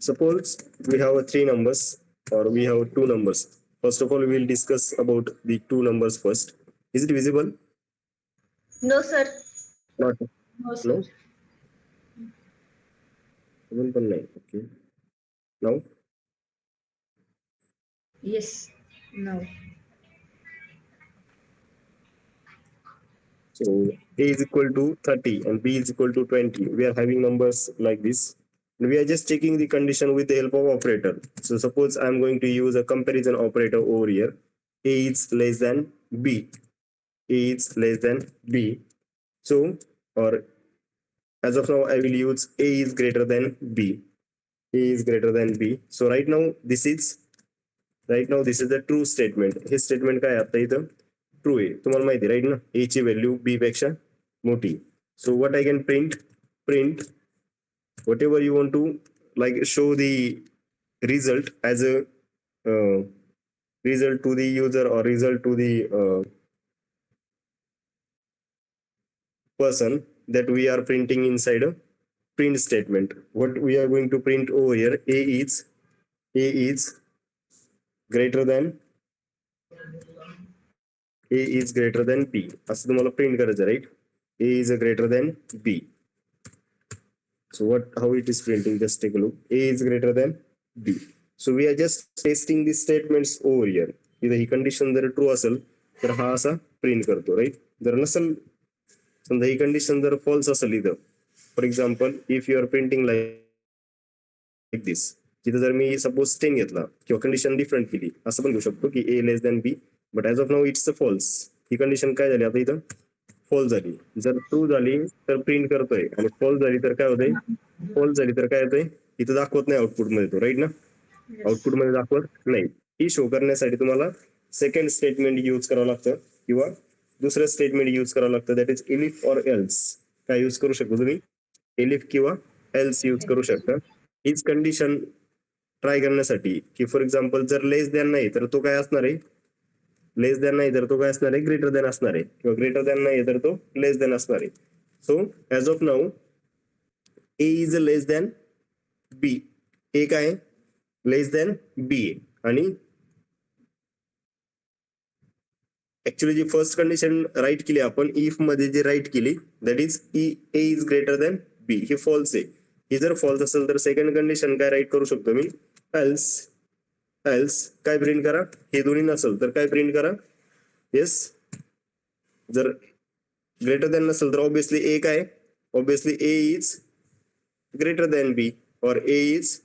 Suppose we have three numbers or we have two numbers. First of all, we will discuss about the two numbers first. Is it visible? No, sir. Not. No, sir. No. 7.9. Okay. Now. Yes. No. So A is equal to 30 and B is equal to 20. We are having numbers like this. And we are just checking the condition with the help of operator. So suppose I am going to use a comparison operator over here. A is less than B. A is less than B. So, or as of now, I will use A is greater than B. A is greater than B. So right now this is the true statement. हे statement काय आता इथं true आहे. तुम्हाला माहिती right ना, ए ची value b पेक्षा मोठी. So what I can print whatever you want to like show the result as a result to the user or result to the person that we are printing inside a print statement. What we are going to print over here, a is greater than b. असं तुम्हाला print करायचं right. a is greater than b. So how it is printing, just take a look. A is greater than b. So we are just testing the statements over here. इथं ही condition जर true असेल तर हा असा print करतो right. जर नसेल, समजा ही कंडिशन जर फॉल्स असेल इथं, for example if you are printing like this, तिथं जर मी सपोज 10 घेतला किंवा कंडिशन डिफरंट केली, असं पण घेऊ शकतो की a less than b, but as of now it's a false. ही कंडिशन काय झाली आता इथं फॉल्स झाली. जर ट्रू झाली तर प्रिंट करतोय आणि फॉल्स झाली तर काय होतंय, फॉल्स झाली तर काय होतंय, इथं दाखवत नाही आउटपुट मध्ये तो राईट ना, आउटपुट मध्ये दाखवत नाही. ही शो करण्यासाठी तुम्हाला सेकंड स्टेटमेंट यूज करावं लागतं किंवा दुसरं स्टेटमेंट यूज करावं लागतं, दॅट इज इलिफ ऑर एल्स. काय यूज करू शकतो तुम्ही, इलिफ किंवा एल्स यूज करू शकता. हीच कंडिशन ट्राय करण्यासाठी की फॉर एक्झाम्पल जर लेस दॅन नाही तर तो काय असणार आहे, लेस दॅन नाही तर तो काय असणार आहे, ग्रेटर दॅन असणार आहे, किंवा ग्रेटर दॅन नाही तर तो लेस दॅन असणार आहे. So as of now a is less than b. A काय लेस दॅन बी आहे. आणि ऍक्च्युली जी फर्स्ट कंडिशन राईट केली आपण, इफ मध्ये जे राईट केली that is a is greater than b, ही फॉल्स आहे. ही जर फॉल्स असेल तर सेकंड कंडिशन काय राईट करू शकतो मी, एल्स. एल्स काय प्रिंट करा, हे दोन्ही नसेल तर काय प्रिंट करा, येस. जर ग्रेटर दॅन नसेल तर ऑब्विसली ए काय, obviously a is greater than b और a is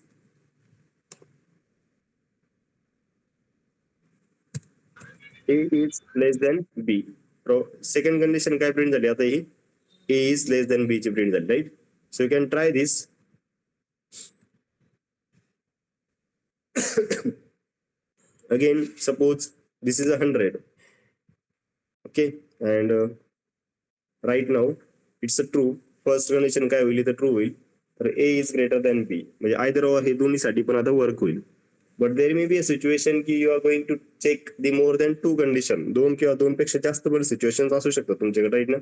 less than b. Second condition काय प्रिंट झाली आता, ही ए इज लेस दॅन बी ची प्रिंट झाली right. So you can try this. Again, suppose this is 100, okay, and right now it's a true. First condition काय होईल, तर true होईल. तर a is greater than b, म्हणजे आयदर ऑर हे दोन्हीसाठी पण आता वर्क होईल. But there may be a situation की you are going to check the more than two condition. दोन किंवा दोन पेक्षा जास्त पण सिच्युएशन असू शकतात तुमच्याकडे राईट ना.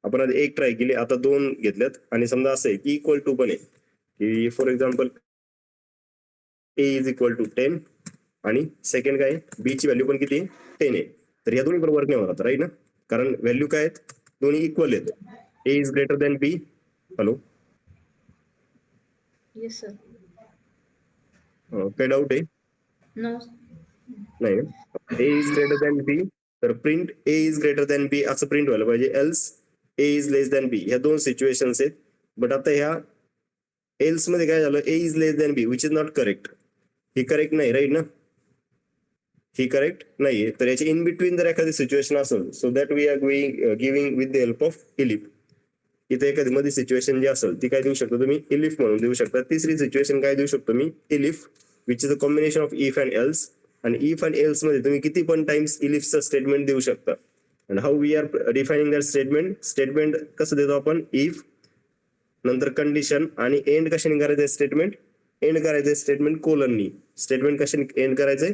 आपण आधी एक ट्राय केली, आता दोन घेतल्यात, आणि समजा असं आहे की इक्वल टू पण आहे की for example a is equal to 10 आणि सेकंड काय बी ची व्हॅल्यू पण किती 10 आहे. तर या दोन्ही पण वर्क नाही होणार राईट ना, कारण व्हॅल्यू काय आहेत, दोन्ही इक्वल आहेत. A is greater than b. Hello, Yes, sir. काय डाऊट आहे? No. नाही. A is greater than b, तर print a is greater than b असं प्रिंट व्हायला पाहिजे, else a is less than b. ह्या दोन सिच्युएशन्स आहेत. बट आता ह्या एल्स मध्ये काय झालं, a is less than b which is not correct. ही करेक्ट नाही राईट ना, ही करेक्ट नाहीये. तर याची इन बिटवीन जर एखादी सिच्युएशन असेल, so that we are giving with the help of elif. इथे एखादी मध्ये सिच्युएशन जी असेल ती काय देऊ शकतो तुम्ही, इलिफ म्हणून देऊ शकता. तिसरी सिच्युएशन काय देऊ शकतो मी, elif which is a combination of if and else. आणि इफ अँड एल्स मध्ये तुम्ही किती पण टाइम्स इलिफचं स्टेटमेंट देऊ शकता. And how we are defining that statement. Statement कसं देतो आपण, इफ नंतर कंडिशन आणि एंड कशाने करायचं स्टेटमेंट, एंड करायचं स्टेटमेंट कोलननी. स्टेटमेंट कशाने एंड करायचंय,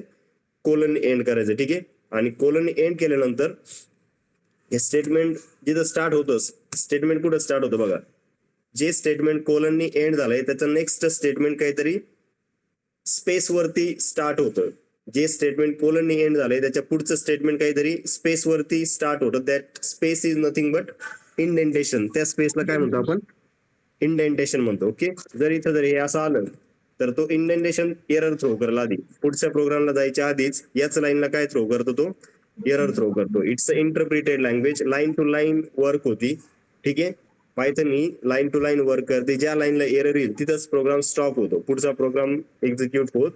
कोलन एंड करायचं. ठीक आहे. आणि कोलन एंड केल्यानंतर हे स्टेटमेंट जिथं स्टार्ट होतं, स्टेटमेंट कुठं स्टार्ट होतं बघा, जे स्टेटमेंट कोलननी एंड झालंय त्याचं नेक्स्ट स्टेटमेंट काहीतरी स्पेस वरती स्टार्ट होतं. जे स्टेटमेंट कोलननी एंड झालंय त्याच्या पुढचं स्टेटमेंट काहीतरी स्पेस वरती स्टार्ट होतं. That space is nothing but indentation. त्या स्पेसला काय म्हणतो आपण, इंडेंटेशन म्हणतो. ओके. जर इथं जर हे असं आलं तर तो इंडेंटेशन एरर थ्रो करेल आधी. पुढच्या प्रोग्रामला जायच्या आधीच याच लाईनला काय थ्रो करतो, तो एरर थ्रो करतो. It's a interpreted language. Line to line work होती. ठीक आहे. पायथन ही लाईन टू लाईन वर्क करते. ज्या लाईनला एरर येईल तिथंच प्रोग्राम स्टॉप होतो, पुढचा प्रोग्राम एक्झिक्यूट होत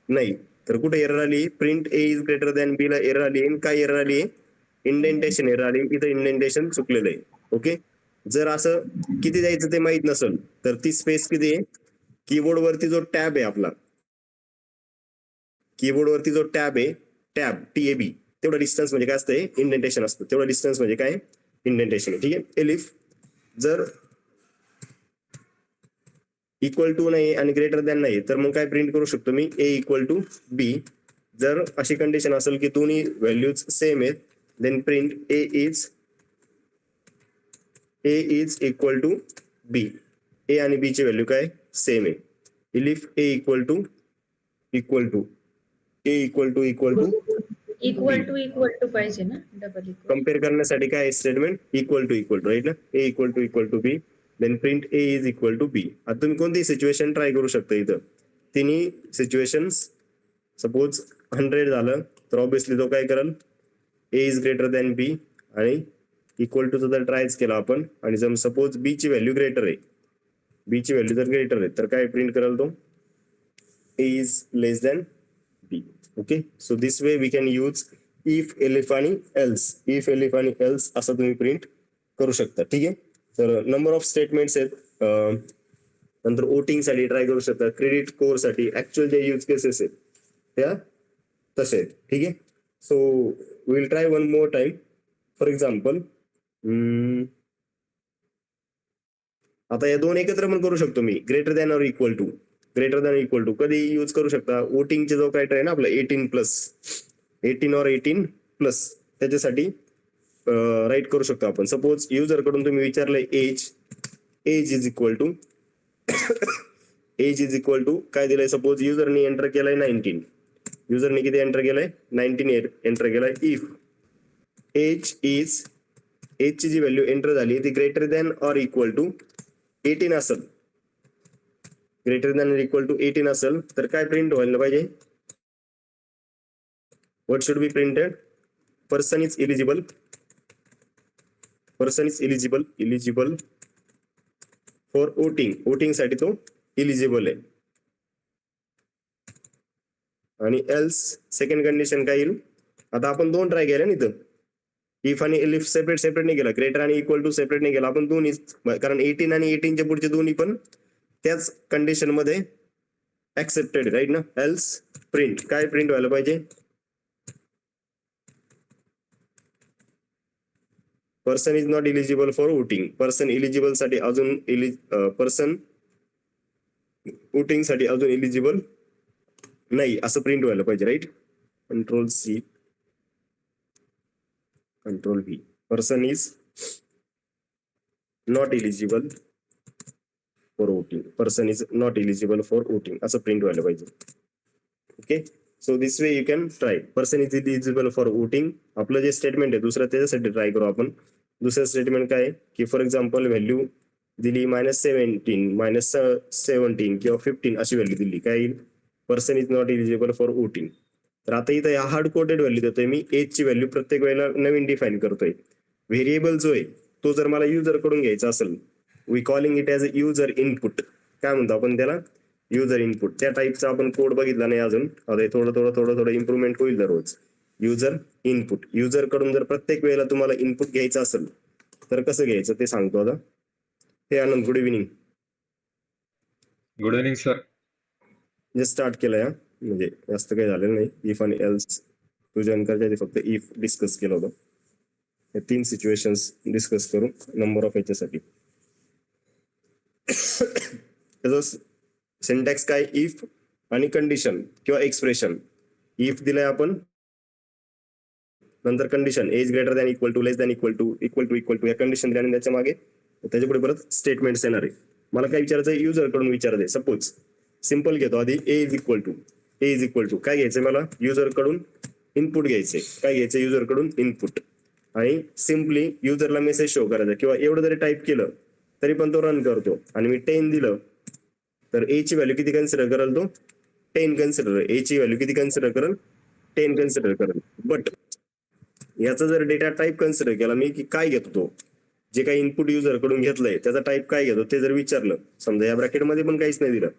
नाही. तर कुठे एरर आली, print a is greater than b ला एरर आली. काय एरर आली, इंडेंटेशन एरर आली. इथं इंडेंटेशन चुकलेलं आहे. ओके. जर असं किती द्यायचं ते माहित नसेल तर ती स्पेस किती आहे, कीबोर्ड वरती जो टॅब आहे आपला, कीबोर्ड वरती जो टॅब आहे, टॅब TAB, तेवढा डिस्टन्स म्हणजे काय असतंय, इंडेंटेशन असतं. तेवढा डिस्टन्स म्हणजे काय, इंडेंटेशन आहे. ठीक आहे. एलिफ जर इक्वल टू नाही आणि ग्रेटर दॅन नाही तर मग काय प्रिंट करू शकतो मी, ए इक्वल टू बी. जर अशी कंडिशन असेल की दोन्ही व्हॅल्यूज सेम आहेत then print a is equal to b. A आणि बी ची व्हॅल्यू काय सेम आहे. Elif a equal to equal to पाहिजे ना, डबल इक्वल. कम्पेअर करण्यासाठी काय स्टेटमेंट, इक्वल टू राईट ना. A equal to b then print a is equal to b. आता तुम्ही कोणती सिच्युएशन ट्राय करू शकता इथं. तिन्ही सिच्युएशन्स सपोज 100 झालं तर ऑब्विसली तो काय करेल, ए इज ग्रेटर दॅन बी आणि इक्वल टू जर ट्रायच केला आपण आणि जर सपोज बी ची व्हॅल्यू ग्रेटर आहे, बी ची व्हॅल्यू जर ग्रेटर आहे तर काय प्रिंट करेल तो, a is less than b. Okay. So this way we can use if elif आणि एल्स. इफ एलिफ आणि एल्स असं तुम्ही प्रिंट करू शकता. ठीक आहे. तर नंबर ऑफ स्टेटमेंट्स आहेत. नंतर वोटिंग साठी ट्राय करू शकता, क्रेडिट स्कोर साठी ऍक्च्युअल जे यूज केसेस आहेत त्या तसे आहेत. ठीक आहे. So will try one more time. For example आता या दोन एकत्र पण करू शकतो मी, greater than or equal to कधी यूज करू शकता, वोटिंगचे जो क्रायटेरिया ना आपला 18 और 18+, त्याच्यासाठी राईट करू शकतो आपण. सपोज युजर कडून तुम्ही विचारलंय एज इज इक्वल टू काय दिलंय, सपोज युजरने एंटर केलाय 19, युजरने किती एंटर केलाय 19 एंटर केलाय. इफ एजची जी व्हॅल्यू एंटर झाली ती greater than or equal to 18 असेल, greater than or equal to 18 असेल तर काय प्रिंट व्हायला पाहिजे, what should be printed, person is eligible for voting साठी तो इलिजिबल आहे. आणि एल्स सेकंड कंडिशन काय येईल, आता आपण दोन ट्राय केल्या ना इथं, इफ आणि एलिफ सेपरेट नाही केला, ग्रेटर आणि इक्वल टू सेपरेट नाही केला आपण दोन्ही, कारण 18 आणि 18च्या पुढचे दोन्ही पण त्याच कंडिशन मध्ये ऍक्सेप्टेड राईट ना. एल्स प्रिंट काय प्रिंट व्हायला पाहिजे, person is not eligible for voting. Person eligible साठी अजून पर्सन वोटिंग साठी अजून इलिजिबल नाही असं प्रिंट व्हायला पाहिजे right. Control V, person is not eligible for voting, असं प्रिंट व्हायला पाहिजे. Okay. So this way you can try. Person is eligible for voting आपलं जे स्टेटमेंट आहे दुसरं, त्याच्यासाठी ट्राय करू आपण. दुसरं स्टेटमेंट काय की फॉर एक्झाम्पल व्हॅल्यू दिली -17 किंवा 15 अशी व्हॅल्यू दिली, काय येईल, person is not eligible for voting. तर आता इथं हार्ड कोडेड व्हॅल्यू देतोय मी, एज ची व्हॅल्यू प्रत्येक वेळेला नवीन डिफाईन करतोय. व्हेरिएबल जो आहे तो जर मला युजर कडून घ्यायचा असेल, we calling it as a user input. काय म्हणतो आपण त्याला, युजर इनपुट. त्या टाईपचा आपण कोड बघितला नाही अजून, आता थोडं इम्प्रुव्हमेंट होईल दररोज. युजर इनपुट, युजर कडून जर प्रत्येक वेळेला तुम्हाला इनपुट घ्यायचं असेल तर कसं घ्यायचं ते सांगतो आता. हे Anand, good evening. Good evening sir. जे स्टार्ट केलंय, म्हणजे जास्त काही झालेलं नाही. इफ आणि एल्स तू जॉईन करायच्या आधी फक्त इफ डिस्कस केलं होतं. हे 3 सिच्युएशन्स डिस्कस करू नंबर ऑफ याच्यासाठी. त्याचं सिंटॅक्स काय, इफ आणि कंडिशन किंवा एक्सप्रेशन. इफ दिलंय आपण, नंतर condition as greater than equal to, less than equal to, equal to या कंडिशन दिल्या आणि त्याच्या मागे त्याच्या पुढे परत स्टेटमेंट्स येणार आहे. मला काय विचारायचं, युजर कडून विचारते. सपोज सिंपल घेतो आधी, ए इज इक्वल टू काय घ्यायचंय मला, युजर कडून इनपुट घ्यायचंय. काय घ्यायचं, युजर कडून इनपुट. आणि सिम्पली युजरला मेसेज शो करायचा, किंवा एवढं जरी टाईप केलं तरी पण तो रन करतो. आणि मी 10 दिलं तर ए ची व्हॅल्यू किती कन्सिडर करेल, तो 10 कन्सिडर. ए ची व्हॅल्यू किती कन्सिडर करेल, 10 कन्सिडर करेल. बट याचा जर डेटा टाईप कन्सिडर केला मी, की काय घेतो तो, जे काही इनपुट युजर कडून घेतलंय त्याचा टाईप काय घेतो ते जर विचारलं, समजा या ब्रॅकेटमध्ये पण काहीच नाही दिलं,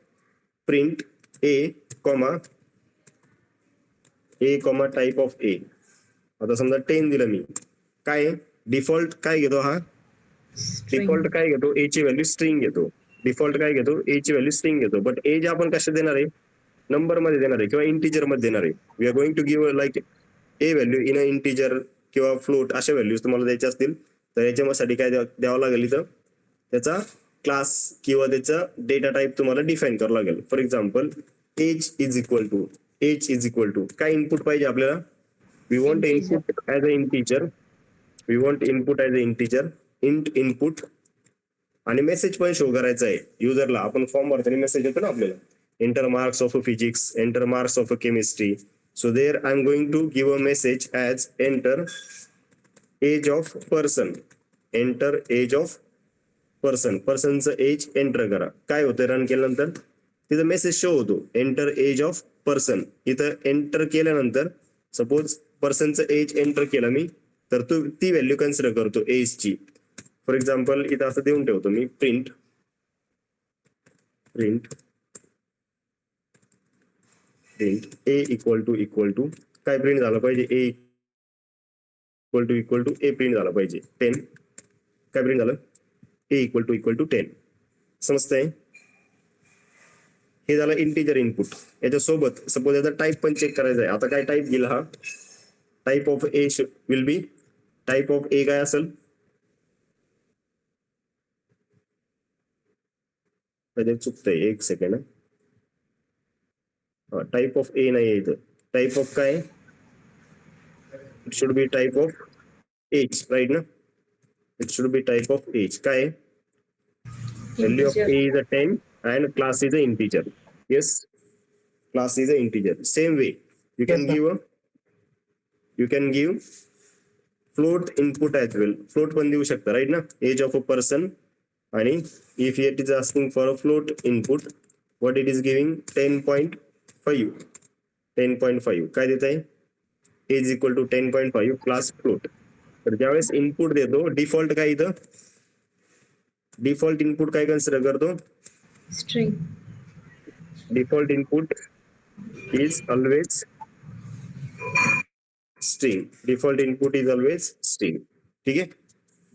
print a comma type of a. आता समजा 10 दिलं मी, काय डिफॉल्ट काय घेतो हा, डिफॉल्ट काय घेतो, ए ची व्हॅल्यू स्ट्रिंग घेतो. डिफॉल्ट काय घेतो, ए ची व्हॅल्यू स्ट्रिंग घेतो. बट एज आपण कशा देणार आहे, नंबर मध्ये देणार आहे किंवा इंटिजर मध्ये देणार आहे. We are going to give like a value in a integer किंवा फ्लोट, अशा व्हॅल्यूज तुम्हाला द्यायच्या असतील तर याच्यासाठी काय द्यावं लागेल, इथं त्याचा क्लास किंवा त्याचा डेटा टाईप तुम्हाला डिफाईन करावं लागेल. For example age is equal to काय इनपुट पाहिजे आपल्याला, we want input as a integer, int input. आणि मेसेज पण शो करायचा आहे युजरला. आपण फॉर्म भरताना मेसेज येतो ना आपल्याला, enter marks of a physics, enter marks of a chemistry. So there I'm going to give a message as enter age of person. Enter age of person. पर्सनचं एज एंटर करा. काय होतं run केल्यानंतर, तिथं message show होतो enter age of person. इथं enter केल्यानंतर suppose पर्सनचं एज एंटर केलं मी, तर तो ती व्हॅल्यू कन्सिडर करतो एजची. फॉर एक्झाम्पल इथं असं देऊन ठेवतो मी, प्रिंट ए इक्वल टू काय प्रिंट झालं पाहिजे, ए इक्वल टू ए प्रिंट झाला पाहिजे. 10 काय प्रिंट झालं, ए इक्वल टू 10. समजतंय. हे झालं इंटिजर इनपुट. याच्यासोबत सपोज याचा टाईप पण चेक करायचा आहे. आता काय टाईप दिला हा, type of a will be, type of a काय असेल, चुकतंय एक सेकंड. टाईप ऑफ ए नाही इथं, टाईप ऑफ काय, it should be type of age, right ना. It should be type of age. काय value of a is a 10 and class is a integer. Yes, class is a integer. Same way you can give float input as well. Float पण देऊ शकता, right ना. Age of a person, आणि if it is asking for a float input, what it is giving 10.5 काय देत आहे, age equal to 10.5 class float. तर ज्यावेळेस इनपुट देतो, डिफॉल्ट काय, इथं डिफॉल्ट इनपुट काय कन्सिडर करतो, string. Default input is always string. ठीक आहे.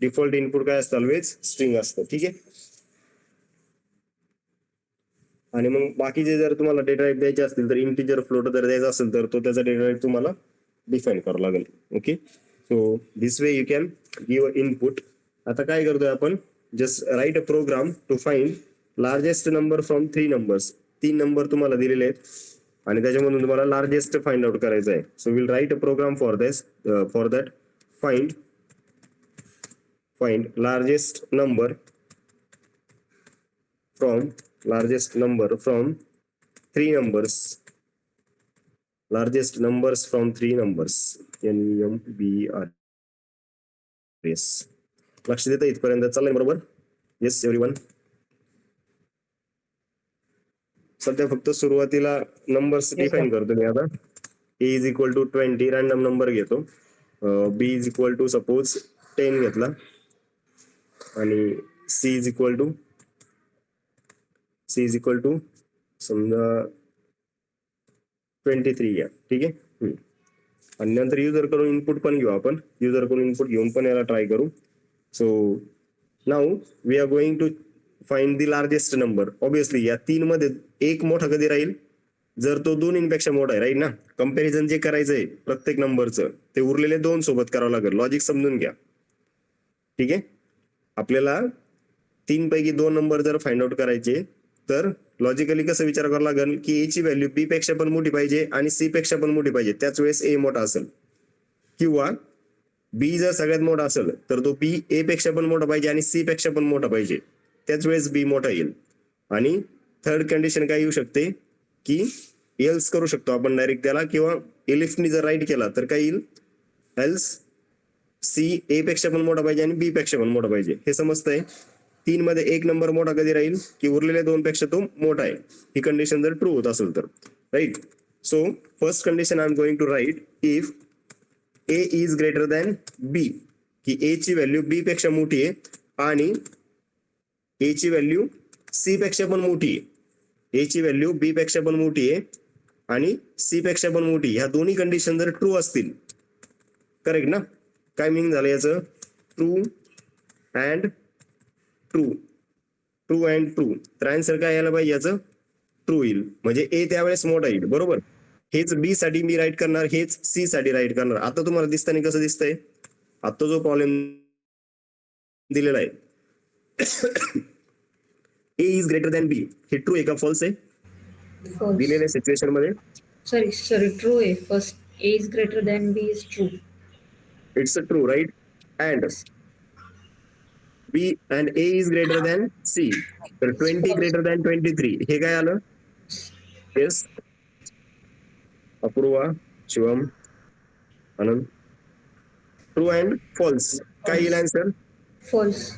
डिफॉल्ट इनपुट काय असतं, ऑलवेज स्ट्रिंग असतं. ठीक आहे. आणि मग बाकीचे जर तुम्हाला डेटा टाईप द्यायचे असतील तर इंटिजर फ्लोट जर द्यायचा असेल तर तो त्याचा डेटा टाईप तुम्हाला डिफाईन करावा लागेल. Okay, so this way you can give input. आता काय करतोय आपण, just write a program to find largest number from 3 numbers. 3 number तुम्हाला दिलेले आहेत आणि त्याच्यामधून तुम्हाला लार्जेस्ट फाइंड आउट करायचं आहे. So will write a program for that. Find largest number from 3 numbers. Largest numbers from 3 numbers. NUMBRS. लक्ष देता इथपर्यंत चाललंय बरोबर. Yes everyone. सध्या फक्त सुरुवातीला नंबर्स डिफाईन करतो मी. आता a is equal to 20 random number घेतो. B is equal to suppose 10 घेतला आणि c is equal to c is equal to समजा 23 घ्या, ठीक आहे. आणि नंतर युजर कडून इनपुट पण घेऊ आपण, युजर कडून इनपुट घेऊन पण याला ट्राय करू. So now we are going to find the largest number. Obviously या 3 मध्ये एक मोठा कधी राहील, जर तो 2 पेक्षा मोठा आहे, राईट ना. कंपॅरिझन जे करायचंय प्रत्येक नंबरचं ते उरलेले 2 सोबत करावं लागेल. लॉजिक समजून घ्या, ठीक आहे. आपल्याला 3 पैकी 2 नंबर जर फाइंड आउट करायचे तर लॉजिकली कसं विचार करावा लागेल की ए ची व्हॅल्यू बी पेक्षा पण मोठी पाहिजे आणि सी पेक्षा पण मोठी पाहिजे, त्याच वेळेस ए मोठा असेल. किंवा बी जर सगळ्यात मोठा असेल तर तो बी ए पेक्षा पण मोठा पाहिजे आणि सी पेक्षा पण मोठा पाहिजे, त्याच वेळेस बी मोठा येईल. आणि थर्ड कंडिशन काय येऊ शकते की एल्स करू शकतो आपण डायरेक्ट त्याला, किंवा एलिफनी जर राईट केला तर काय येईल, एल्स सी ए पेक्षा पण मोठा पाहिजे आणि बी पेक्षा पण मोठा पाहिजे. हे समजतंय. 3 मध्ये एक नंबर मोठा कधी राहील की उरलेल्या 2 पेक्षा तो मोठा आहे, ही कंडिशन जर ट्रू होत असेल तर, right. So first condition I am going to write if a is greater than b, की ए ची व्हॅल्यू बी पेक्षा मोठी आहे आणि ए ची व्हॅल्यू सी पेक्षा पण मोठी आहे. ए ची व्हॅल्यू बी पेक्षा पण मोठी आहे आणि सी पेक्षा पण मोठी, ह्या दोन्ही कंडिशन जर ट्रू असतील, करेक्ट ना. काय मिनिंग झालं याचं, true and true, true and true. तर आन्सर काय यायला पाहिजे याचं, ट्रू येईल. म्हणजे ए त्यावेळेस मोठा येईल, बरोबर. हेच बी साठी मी राईट करणार, हेच सी साठी राईट करणार. आता तुम्हाला दिसताना कसं दिसतंय, आता जो प्रॉब्लेम दिलेला आहे A is greater than B, हे ट्रू आहे का फॉल्स आहे दिलेल्या सिच्युएशन मध्ये. सॉरी ट्रू आहे. First A is greater than B is true. It's a true, right. And B and A is greater than C, तर 20 ग्रेटर दॅन 23, हे काय आलं. Yes, Apurva, Shivam, Anand. True and false, काय येईल आन्सर, फॉल्स.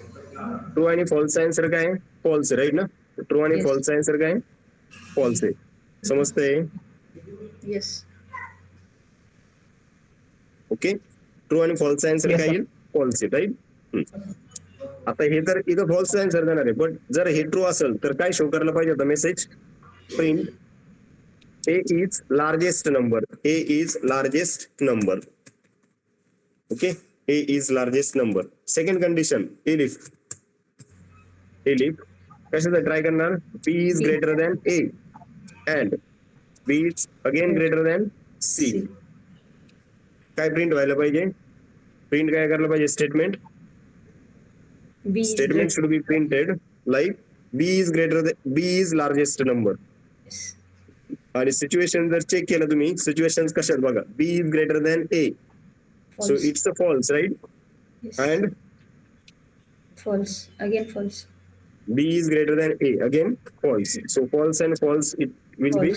ट्रू आणि false answer काय, false, right ना. True आणि फॉल्स आन्सर काय, फॉल्स आहे. समजतंय. येस. ओके, ट्रू आणि फॉल्स आन्सर काय येईल, फॉल्स आहे, राईट. आता हे तर इथं फॉल्स आन्सर देणार आहे, बट जर हे ट्रू असेल तर काय शो करायला पाहिजे होता message, print a is largest number, a is largest number. Okay, a is largest number. Second condition, elif, elif कशाचं ट्राय करणार, b is greater than a and b is again greater than c. काय print व्हायला पाहिजे, print काय करायला पाहिजे, statement, statement should be printed like b is greater than, b is largest number. आणि situation जर चेक केलं तुम्ही, सिच्युएशन्स कशात बघा, b is greater than a, so it's a false, right. And false, again false. b is greater than a, again false. So false and false, it will be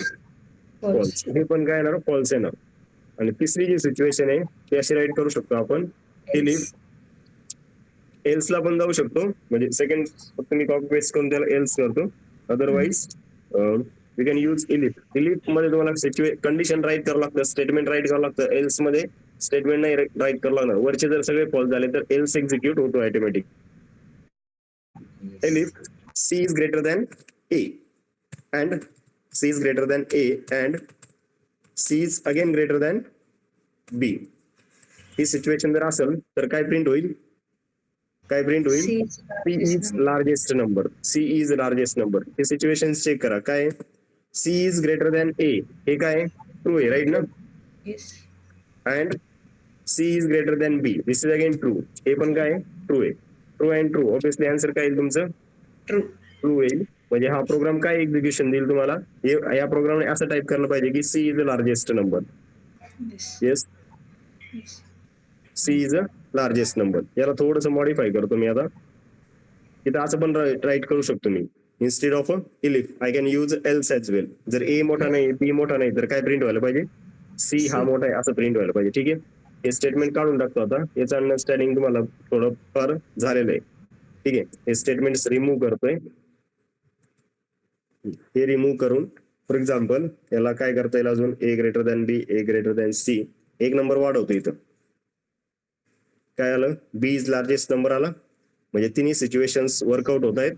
false. हे पण काय येणार, false येणार. आणि तिसरी जी situation आहे ती अशी राईट करू शकतो आपण, elif, एल्स ला पण जाऊ शकतो. म्हणजे सेकंड फक्त मी कॉपी पेस्ट करून त्याला एल्स करतो. Otherwise we can use elif. Elif मध्ये तुम्हाला कंडिशन राईट करावं लागतं, स्टेटमेंट राईट करावं लागतं. एल्स मध्ये स्टेटमेंट नाही राईट करावं लागणार. वरचे जर सगळे फॉल्स झाले तर एल्स एक्झिक्यूट होतो automatic. Elif c is greater than a and c is greater than a and c is again greater than b, ही सिच्युएशन जर असेल तर काय प्रिंट होईल, काय प्रिंट होईल, c is largest number, c is largest number. हे situation check करा, काय c is greater than a, हे काय ट्रू आहे, राईट ना. And c is greater than b, this is again true, हे पण काय ट्रू आहे. True and true, obviously answer काय येईल तुमचं, ट्रू, ट्रू येईल. म्हणजे हा प्रोग्राम काय एक्झिक्युशन देईल तुम्हाला, या प्रोग्रामने असं टाईप करायला पाहिजे की C is a largest number. Yes, C is a largest number. याला थोडंसं मॉडिफाय करतो मी आता. इथं असं पण राईट करू शकतो मी, instead of elif I can use else as well. जर ए मोठा नाही, बी मोठा नाही, तर काय प्रिंट व्हायला पाहिजे, सी हा मोठा आहे असं प्रिंट व्हायला पाहिजे. ठीक आहे, हे स्टेटमेंट काढून टाकतो आता. याचं अंडरस्टँडिंग तुम्हाला थोडं फार झालेलं आहे. ठीक आहे, हे स्टेटमेंट रिमूव्ह करतोय. हे रिमूव्ह करून फॉर एक्झाम्पल याला काय करता येईल अजून, ए ग्रेटर दॅन बी, ए ग्रेटर दॅन सी, एक नंबर वाढवतो. इथं काय आलं, बी इज लार्जेस्ट नंबर आला. म्हणजे तिन्ही सिच्युएशन्स वर्कआउट होत आहेत.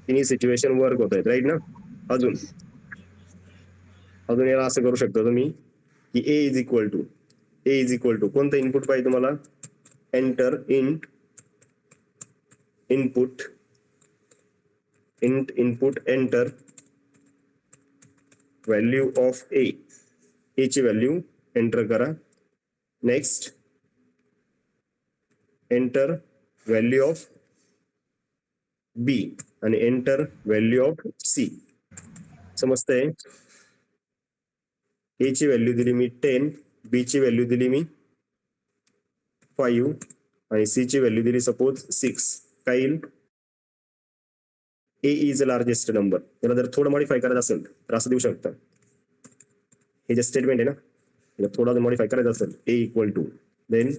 तिन्ही सिच्युएशन वर्क होत आहेत, राईट ना. अजून अजून याला असं करू शकता तुम्ही की ए इज इक्वल टू कोणतं इनपुट पाहिजे तुम्हाला, enter input enter value of a ची व्हॅल्यू एंटर करा. Next enter value of b आणि एंटर व्हॅल्यू ऑफ सी. समजतंय. ए ची व्हॅल्यू दिली मी 10, बी ची व्हॅल्यू दिली मी 5 आणि सी ची व्हॅल्यू दिली सपोज 6. काय येईल, ए इज लार्जेस्ट नंबर. त्याला जर थोडं मॉडिफाय करायचं असेल तर असं देऊ शकता. हे जे स्टेटमेंट आहे ना, याला थोडा जर मॉडिफाय करायचं असेल, a equal to then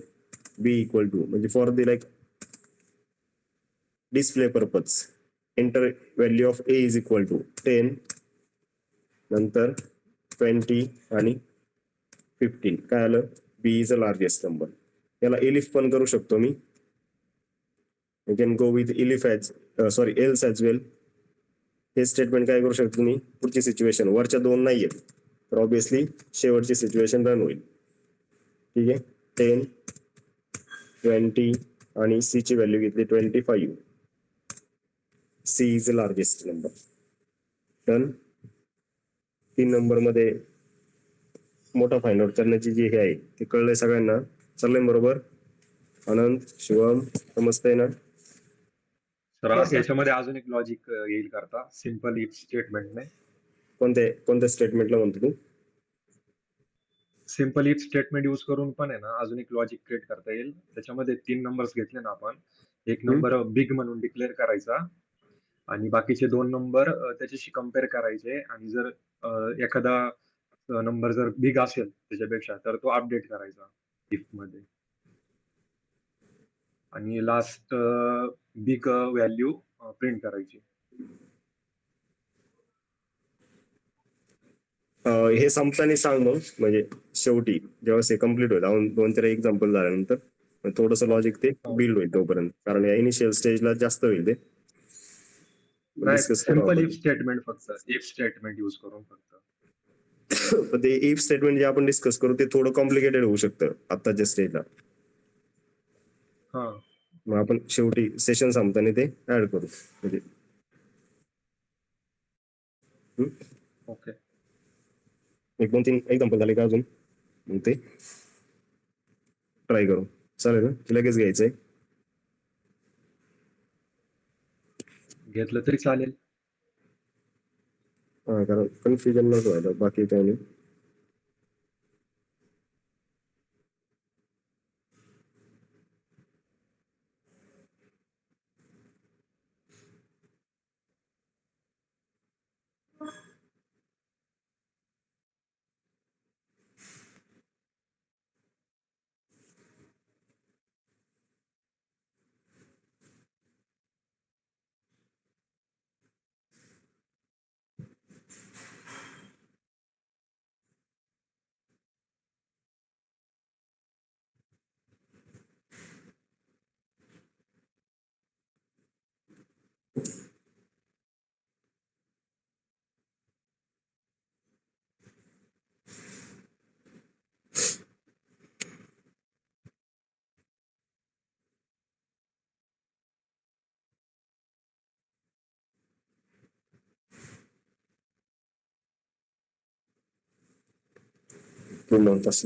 b equal to, म्हणजे for the like display purpose enter value of a is equal to 10 नंतर 20 आणि 15. काय आलं, b is a largest number. याला एलिफ पण करू शकतो मी. You can go with elif else as well. हे स्टेटमेंट काय करू शकतो तुम्ही, पुढची सिच्युएशन वरच्या दोन नाही आहेत तर ऑब्विसली शेवटची सिच्युएशन रन होईल. ठीक आहे. 10 20 आणि सी ची व्हॅल्यू घेतली 25. C is a largest number. Done. 3 number मध्ये मोठा फाइंड आउट करण्याची जी हे आहे ते कळलंय सगळ्यांना. चाललंय बरोबर. आनंद, शिवम, समजतंय ना. सर याच्यामध्ये अजून एक लॉजिक येईल करता, सिंपल इफ स्टेटमेंटने. कोणत्या स्टेटमेंटला म्हणतो तू. सिंपल इफ स्टेटमेंट यूज करून पण आहे ना अजून एक लॉजिक क्रिएट करता येईल. त्याच्यामध्ये 3 नंबर्स घेतले ना आपण, एक नंबर बिग म्हणून डिक्लेअर करायचा आणि बाकीचे 2 नंबर त्याच्याशी कम्पेअर करायचे आणि जर एखादा नंबर जर बिग असेल त्याच्यापेक्षा तर तो अपडेट करायचा इफ मध्ये आणि लास्ट बिग व्हॅल्यू प्रिंट करायची. हे संपताना सांग मग, म्हणजे शेवटी जेव्हा हे कम्प्लीट होईल 2-3 एक्झाम्पल झाल्यानंतर थोडस लॉजिक ते बिल्ड होईल तोपर्यंत, कारण या इनिशियल स्टेजला जास्त होईल ते. सिंपल इफ स्टेटमेंट, फक्त इफ स्टेटमेंट यूज करून फक्त. पण ते इफ स्टेटमेंट जे आपण डिस्कस करू ते थोडं कॉम्प्लिकेटेड होऊ शकतं आताच्या स्टेजला. मग आपण शेवटी सेशन संपताना ते ऍड करू. म्हणजे ओके. 1-2-3 एक्झाम्पल झाले का अजून, मग ते ट्राय करू. चालेल ना, लगेच घ्यायचंय. घेतलं तरी चालेल. हा, कारण कन्फ्युजन नको व्हायला, बाकी काही नाही.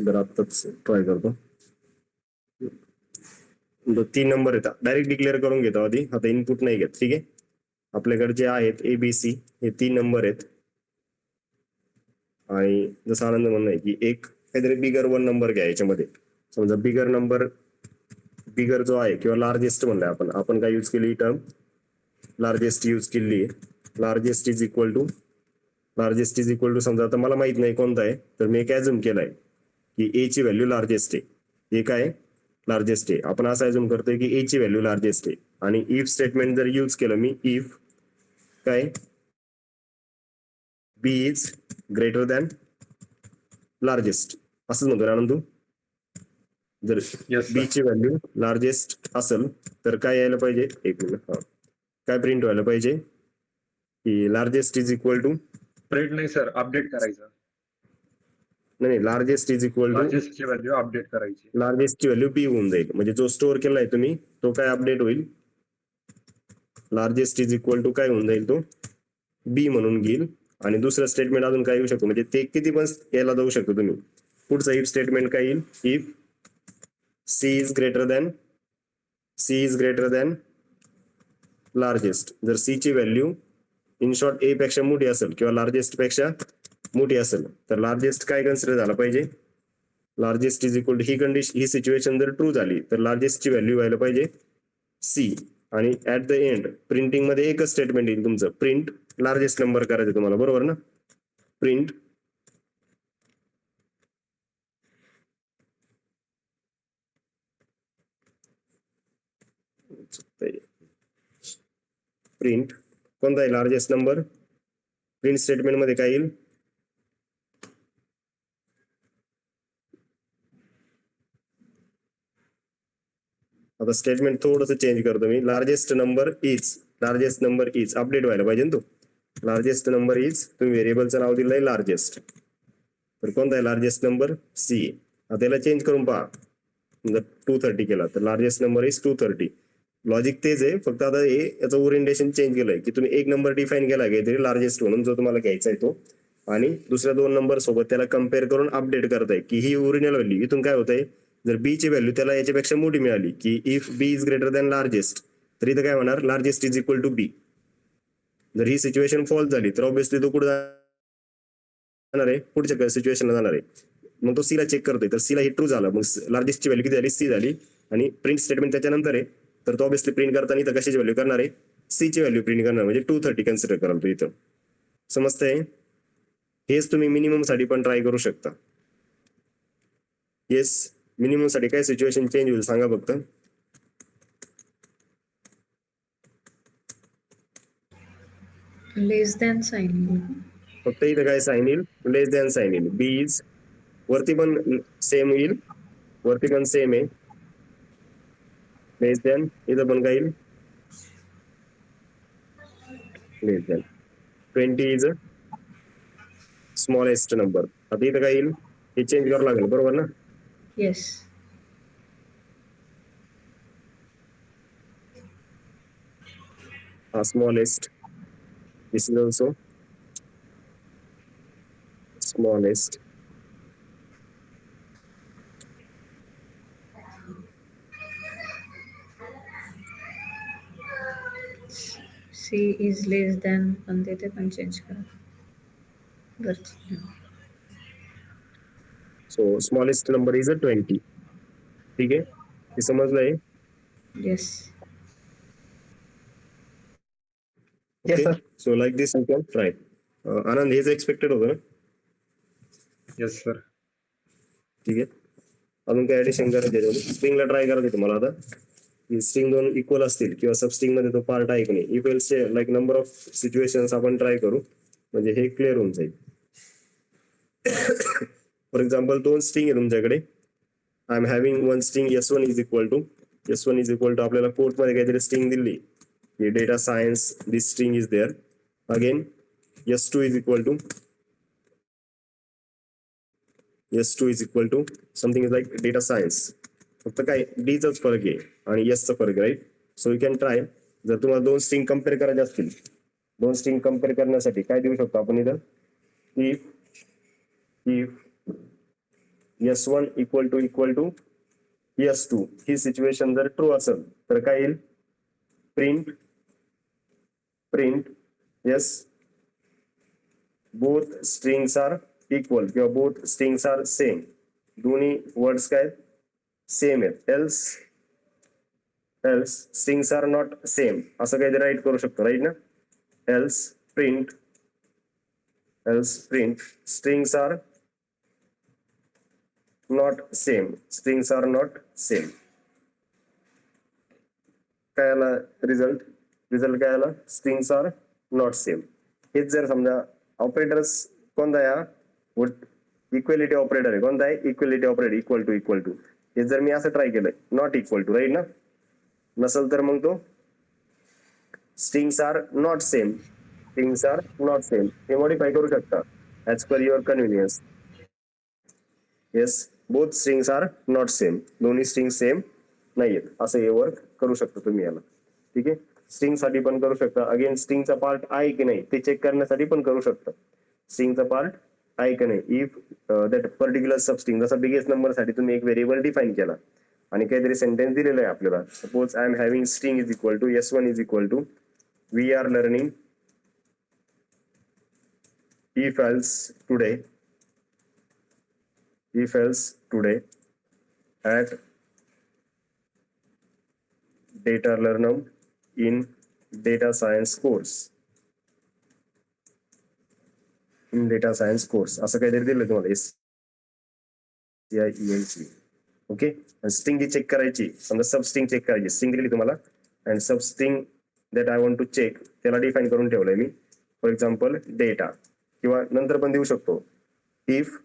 तर आत्ताच ट्राय करतो. 3 नंबर येतात, डायरेक्ट डिक्लेअर करून घेतो आधी. आता इनपुट नाही घेत. ठीक आहे. आपल्याकडे जे आहेत ABC हे 3 नंबर आहेत आणि जसं आनंद म्हणणं आहे की एक काहीतरी बिगर 1 नंबर घ्या याच्यामध्ये. समजा बिगर जो आहे किंवा लार्जेस्ट म्हणलंय आपण काय यूज केली टर्म, लार्जेस्ट यूज केली. लार्जेस्ट इज इक्वल टू समजा आता मला माहित नाही कोणता आहे तर मी एक ऍझ्युम केलाय की ए ची व्हॅल्यू लार्जेस्ट आहे. हे काय लार्जेस्ट आहे. आपण असं ऍझ्युम करतोय की ए ची व्हॅल्यू लार्जेस्ट आहे आणि इफ स्टेटमेंट जर यूज केलं मी, इफ काय बी इज ग्रेटर दॅन लार्जेस्ट असंच म्हणतो ना आनंद. जर बी ची व्हॅल्यू लार्जेस्ट असेल तर काय यायला पाहिजे, एक मिनिट, काय प्रिंट व्हायला पाहिजे, की largest is equal to, print नाही सर, अपडेट करायचं. नाही लार्जेस्ट इज इक्वल टू लार्जेस्टची व्हॅल्यू अपडेट करायची. लार्जेस्टची व्हॅल्यू बी होऊन जाईल. म्हणजे जो स्टोअर केलाय तुम्ही तो काय अपडेट होईल, लार्जेस्ट इज इक्वल टू काय होऊन जाईल, तो बी म्हणून घेईल. आणि दुसरं स्टेटमेंट अजून काय येऊ शकतो, म्हणजे ते किती पण याला जाऊ शकतो तुम्ही. पुढचं इफ स्टेटमेंट काय येईल, if C is greater than largest. जर सी ची व्हॅल्यू इन शॉर्ट ए पेक्षा मोठी असेल किंवा लार्जेस्ट पेक्षा मोठी असेल तर लार्जेस्ट काय कन्सिडर झाला पाहिजे, लार्जेस्ट इज इक्वल टू, ही सिच्युएशन जर ट्रू झाली तर लार्जेस्टची व्हॅल्यू व्हायला पाहिजे सी. आणि ऍट द एंड प्रिंटिंग मध्ये एकच स्टेटमेंट येईल तुमचं, प्रिंट लार्जेस्ट नंबर करायचं तुम्हाला, बरोबर ना. प्रिंट प्रिंट कोणता आहे लार्जेस्ट नंबर. प्रिंट स्टेटमेंट मध्ये काय येईल, आता स्टेटमेंट थोडंसं चेंज करतो मी. लार्जेस्ट नंबर इज अपडेट व्हायला पाहिजे ना तो. लार्जेस्ट नंबर इज, तुम्ही व्हेरिएबलचं नाव दिलंय लार्जेस्ट, तर कोणता आहे लार्जेस्ट नंबर, सी. आता त्याला चेंज करून पहा, 230 केला तर लार्जेस्ट नंबर इज 230. लॉजिक तेच आहे, फक्त आता हे याचं ओरिएंटेशन चेंज केलंय की तुम्ही एक नंबर डिफाईन केला काहीतरी लार्जेस्ट म्हणून जो तुम्हाला घ्यायचा आहे तो, आणि दुसऱ्या दोन नंबर सोबत त्याला कम्पेअर करून अपडेट करताय की ही ओरिजिनल व्हॅल्यू. इथून काय होतंय, जर बी ची व्हॅल्यू त्याला याच्यापेक्षा मोठी मिळाली की if B is greater than largest, तर इथं काय होणार, largest is equal to B. जर ही सिच्युएशन फॉल्स झाली तर ऑब्व्हियसली तो कुठे जाणार आहे, पुढच्या सिच्युएशनला जाणार आहे. मग तो सीला चेक करतोय, तर सीला हे ट्रू झालं, मग लार्जेस्टची व्हॅल्यू किती झाली, सी झाली. आणि प्रिंट स्टेटमेंट त्याच्यानंतर आहे, तर तो ऑब्व्हियसली प्रिंट करताना इथं कशाची व्हॅल्यू करणार आहे, सी ची व्हॅल्यू प्रिंट करणार, म्हणजे 230 कन्सिडर कराल तो इथं. समजतंय. हेच तुम्ही मिनिमम साठी पण ट्राय करू शकता. येस, मिनिमम साठी काय सिच्युएशन चेंज होईल सांगा फक्त. लेस दॅन साइन. फक्त इथं काय साइन येईल, लेस दॅन साइन येईल. बी इज वरती पण सेम येईल, वरती पण सेम आहे, लेस दॅन. इथं पण काय येईल, लेस दॅन. 20 is smallest number. आता इथं काय येईल, हे चेंज करावं लागेल, बरोबर ना. येस. हा smallest, this is also smallest. C is less than, पण तिथे पण चेंज करा. बरं. So smallest number is 20. ठीक आहे, हे समजलंय. Yes. Okay, so like this you can try. Anand, हेच एक्सपेक्टेड होतं ना. Yes sir. ठीक आहे, अजून काय ऍडिशन करायचं, स्ट्रिंगला ट्राय करायचं तुम्हाला. आता स्ट्रिंग दोन इक्वल असतील किंवा सब स्ट्रिंग मध्ये तो पार्ट आहे की नाही, equals like number of situations आपण ट्राय करू, म्हणजे हे क्लिअर होऊन जाईल. फॉर एक्झाम्पल दोन स्ट्रिंग आहे तुमच्याकडे. I am having one string S1 is equal to आपल्याला कोर्टमध्ये काहीतरी स्ट्रिंग दिली, data science, this string is there. Again S2 is equal to something is like data science. फक्त काय डीचाच फरक आहे आणि यसचा फरक, right. So you can try. जर तुम्हाला दोन स्ट्रिंग कम्पेअर करायचे असतील, दोन स्ट्रिंग कम्पेअर करण्यासाठी काय देऊ शकतो आपण इथं, if S1 equal to S2, ही सिच्युएशन जर ट्रू असेल तर काय येईल, print yes both strings are equal किंवा बोथ स्ट्रिंग्स आर सेम. दोन्ही वर्ड्स काय सेम आहेत. Else strings are not same असं काहीतरी राईट करू शकतो, राईट ना. Else print strings are not same. काय आला रिझल्ट काय आला, स्ट्रिंग्स आर नॉट सेम. हेच जर समजा ऑपरेटर्स कोणता आहे, इक्वेलिटी ऑपरेटर आहे, कोणता आहे, इक्वेलिटी ऑपरेटर, इक्वल टू. हे जर मी असं ट्राय केलंय, नॉट इक्वल टू, राईट ना. नसेल तर मग तो strings are not same, strings are not same, हे मॉडिफाय करू शकता as per your convenience. Yes, both strings are not same, दोन्ही स्ट्रिंग सेम नाहीयेत, असं हे वर्क करू शकता तुम्ही याला. ठीक आहे, स्ट्रिंग साठी पण करू शकता. अगेन स्ट्रिंगचा पार्ट आहे की नाही ते चेक करण्यासाठी पण करू शकता. स्ट्रिंगचा पार्ट आहे की नाही, इफ दॅट पर्टिक्युलर सबस्ट्रिंग, जसा बिगेस्ट नंबर साठी तुम्ही एक व्हेरिएबल डिफाईन केला आणि काहीतरी सेंटेन्स दिलेलं आहे आपल्याला. Suppose I am having string is equal to S1 is equal to we are learning if else today at data learnum in data science course असं काहीतरी दिलं तुम्हाला SCIENC. ओके, स्ट्रिंग चेक करायची, समजा सब स्ट्रिंग चेक करायची, string दिली तुम्हाला and substring that I want to check, त्याला डिफाईन करून ठेवलंय मी. फॉर एक्झाम्पल डेटा, किंवा नंतर पण देऊ शकतो इफ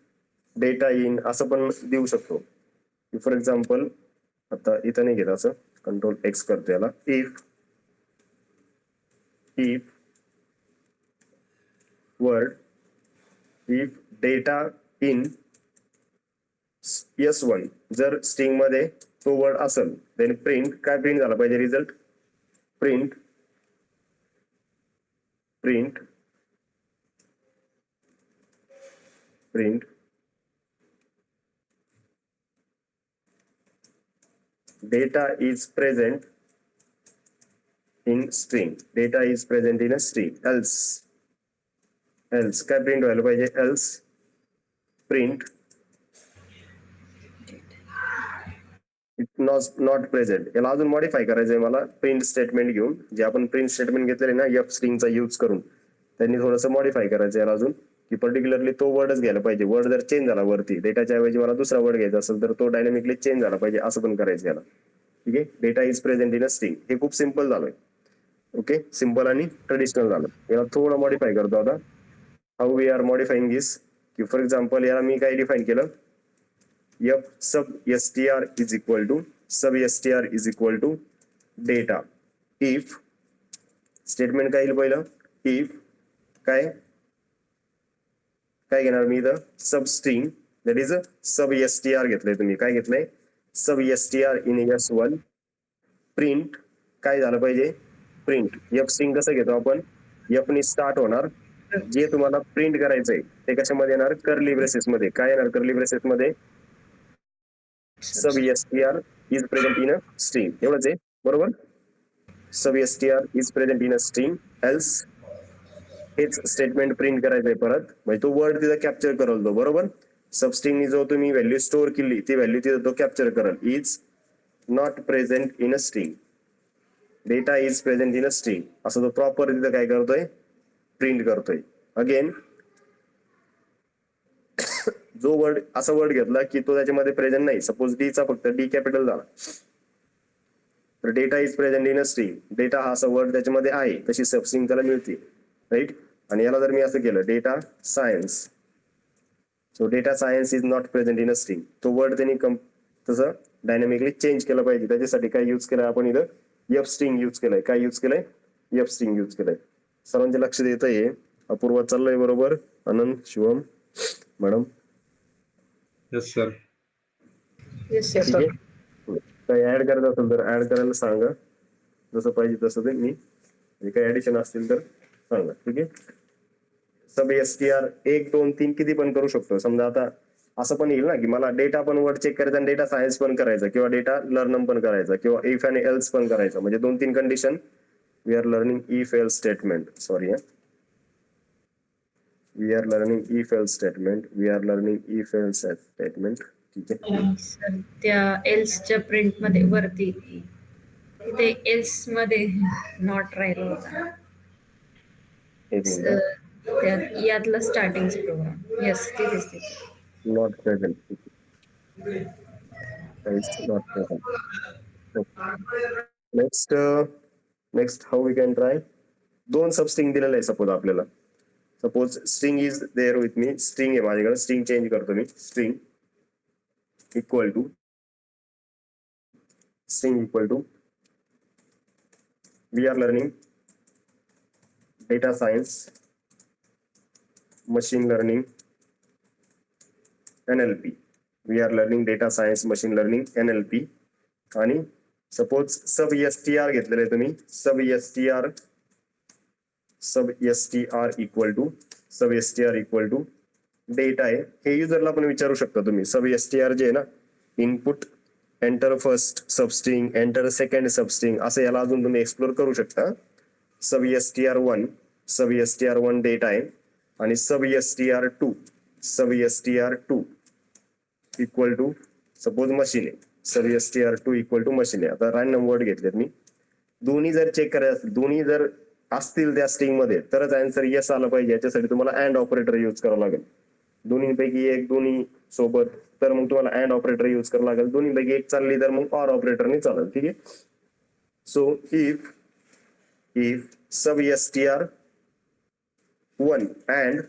डेटा इन, असं पण देऊ शकतो. फॉर एक्झाम्पल आता इथं नाही घेत, असं कंट्रोल X करतो याला. If word if data in S1, जर स्ट्रिंग मध्ये तो वर्ड असेल देन प्रिंट, काय प्रिंट झाला पाहिजे, result print data is present in string, data is present in a string. else काय प्रिंट व्हायला पाहिजे, else print it not present. याला अजून मॉडिफाय करायचंय मला प्रिंट स्टेटमेंट घेऊन, जे आपण प्रिंट स्टेटमेंट घेतलेले ना f स्ट्रिंगचा यूज करून, त्यांनी थोडंसं मॉडिफाय करायचं याला अजून, की पर्टिक्युलरली तो वर्डच घ्यायला पाहिजे. वर्ड जर चेंज झाला वरती डेटाच्या ऐवजी मला दुसरा वर्ड घ्यायचा असेल तर तो डायनामिकली चेंज झाला पाहिजे, असं पण करायचं याला. ठीक आहे, data is present in a string, हे खूप सिम्पल झालंय. ओके, सिम्पल आणि ट्रेडिशनल झालं. याला थोडं मॉडिफाय करतो आता. हाऊ वी आर मॉडिफाईंग दिस, की फॉर एक्झाम्पल याला मी काय डिफाईन केलं, f sub str is equal to data if statement काय येईल पहिलं, if काय घेणार मी इथं, सब string that is sub str घेतलंय तुम्ही, काय घेतलंय, सब str इन S1 प्रिंट, काय झालं पाहिजे, प्रिंट. f स्ट्रिंग कसं घेतो आपण, f ने स्टार्ट होणार, जे तुम्हाला प्रिंट करायचंय ते कशामध्ये येणार, कर्ली ब्रेसेस मध्ये. काय येणार कर्ली ब्रेसेस मध्ये, सब str is present in a string, एवढंच आहे बरोबर. सब str is present in a string else, हेच स्टेटमेंट प्रिंट करायचंय परत, म्हणजे तो वर्ड तिथं कॅप्चर करल तो, बरोबर. सबस्ट्रिंगनी जो तुम्ही व्हॅल्यू स्टोअर केली ती व्हॅल्यू तिथं तो कॅप्चर करल. Is not present in a string, data is present in a string, असं तो प्रॉपर तिथं काय करतोय, प्रिंट करतोय. अगेन जो वर्ड असा वर्ड घेतला की तो त्याच्यामध्ये प्रेझेंट नाही, सपोज डी चा फक्त डी कॅपिटल झाला, तर data is present in a string, data हा असा वर्ड त्याच्यामध्ये आहे, तशी सबस्ट्रिंग त्याला मिळते, राईट. आणि याला जर मी असं केलं data science, so data science is not present in a string, तो वर्ड त्यांनी तसं डायनामिकली चेंज केलं पाहिजे. त्याच्यासाठी काय यूज केलंय आपण इथं, एफ स्ट्रिंग यूज केलंय. काय यूज केलंय, एफ स्ट्रिंग यूज केलंय. सर्वांचे लक्ष देत आहे, अपूर्व चाललंय बरोबर, आनंद, शिवम, मॅडम. Yes sir. ठीक आहे, काही ऍड करायचं असेल तर ऍड करायला सांगा, जसं पाहिजे तसं ते मी, काही ऍडिशन असतील तर सांगा. ठीक आहे, सब str 1 2 3 किती पण करू शकतो. समजा आता असं पण येईल ना की मला डेटा पण वर्ड चेक करायचा आणि डेटा सायन्स पण करायचा, किंवा डेटा लर्नम पण करायचा, किंवा इफ आणि एल्स पण करायचा, म्हणजे 2-3 condition. We are learning if else statement, sorry we are learning if else statement, ठीक आहे. सर त्या एल्सच्या प्रिंट मध्ये वरती तिथे एल्स मध्ये नॉट राहिलं होता, एक मिनिट, त्या यातला स्टार्टिंगचा प्रोग्राम. येस, तिथेच not present, not present. Next how we can try, 2 substring दिलेलं आहे सपोज आपल्याला. Suppose string is there with me, string आहे माझ्याकडे, स्ट्रिंग चेंज करतो मी, string equal to we are learning data science machine learning NLP. We are learning data science machine learning NLP. आणि suppose sub STR घेतलेलं आहे तुम्ही, sub STR equal to data आहे. हे युजरला पण विचारू शकता तुम्ही. सब STR जे आहे ना, input enter first substring, enter second substring, असं याला अजून तुम्ही एक्सप्लोर करू शकता. सब STR1 डेटा आहे आणि sub STR2 equal to suppose machine आहे. Sub STR2 equal to machine आहे. आता रॅन्डम वर्ड घेतलेत मी. दोन्ही जर चेक करायचं असेल, दोन्ही जर असतील त्या स्ट्रिंग मध्ये तरच आन्सर येस आलं पाहिजे. याच्यासाठी तुम्हाला अँड ऑपरेटर यूज करावं लागेल. दोन्हीपैकी एक, दोन्ही सोबत, तर मग तुम्हाला अँड ऑपरेटर यूज करावं लागेल. दोन्हीपैकी एक चालली तर मग ऑर ऑपरेटरने चालेल. ठीक आहे. So if sub STR1 and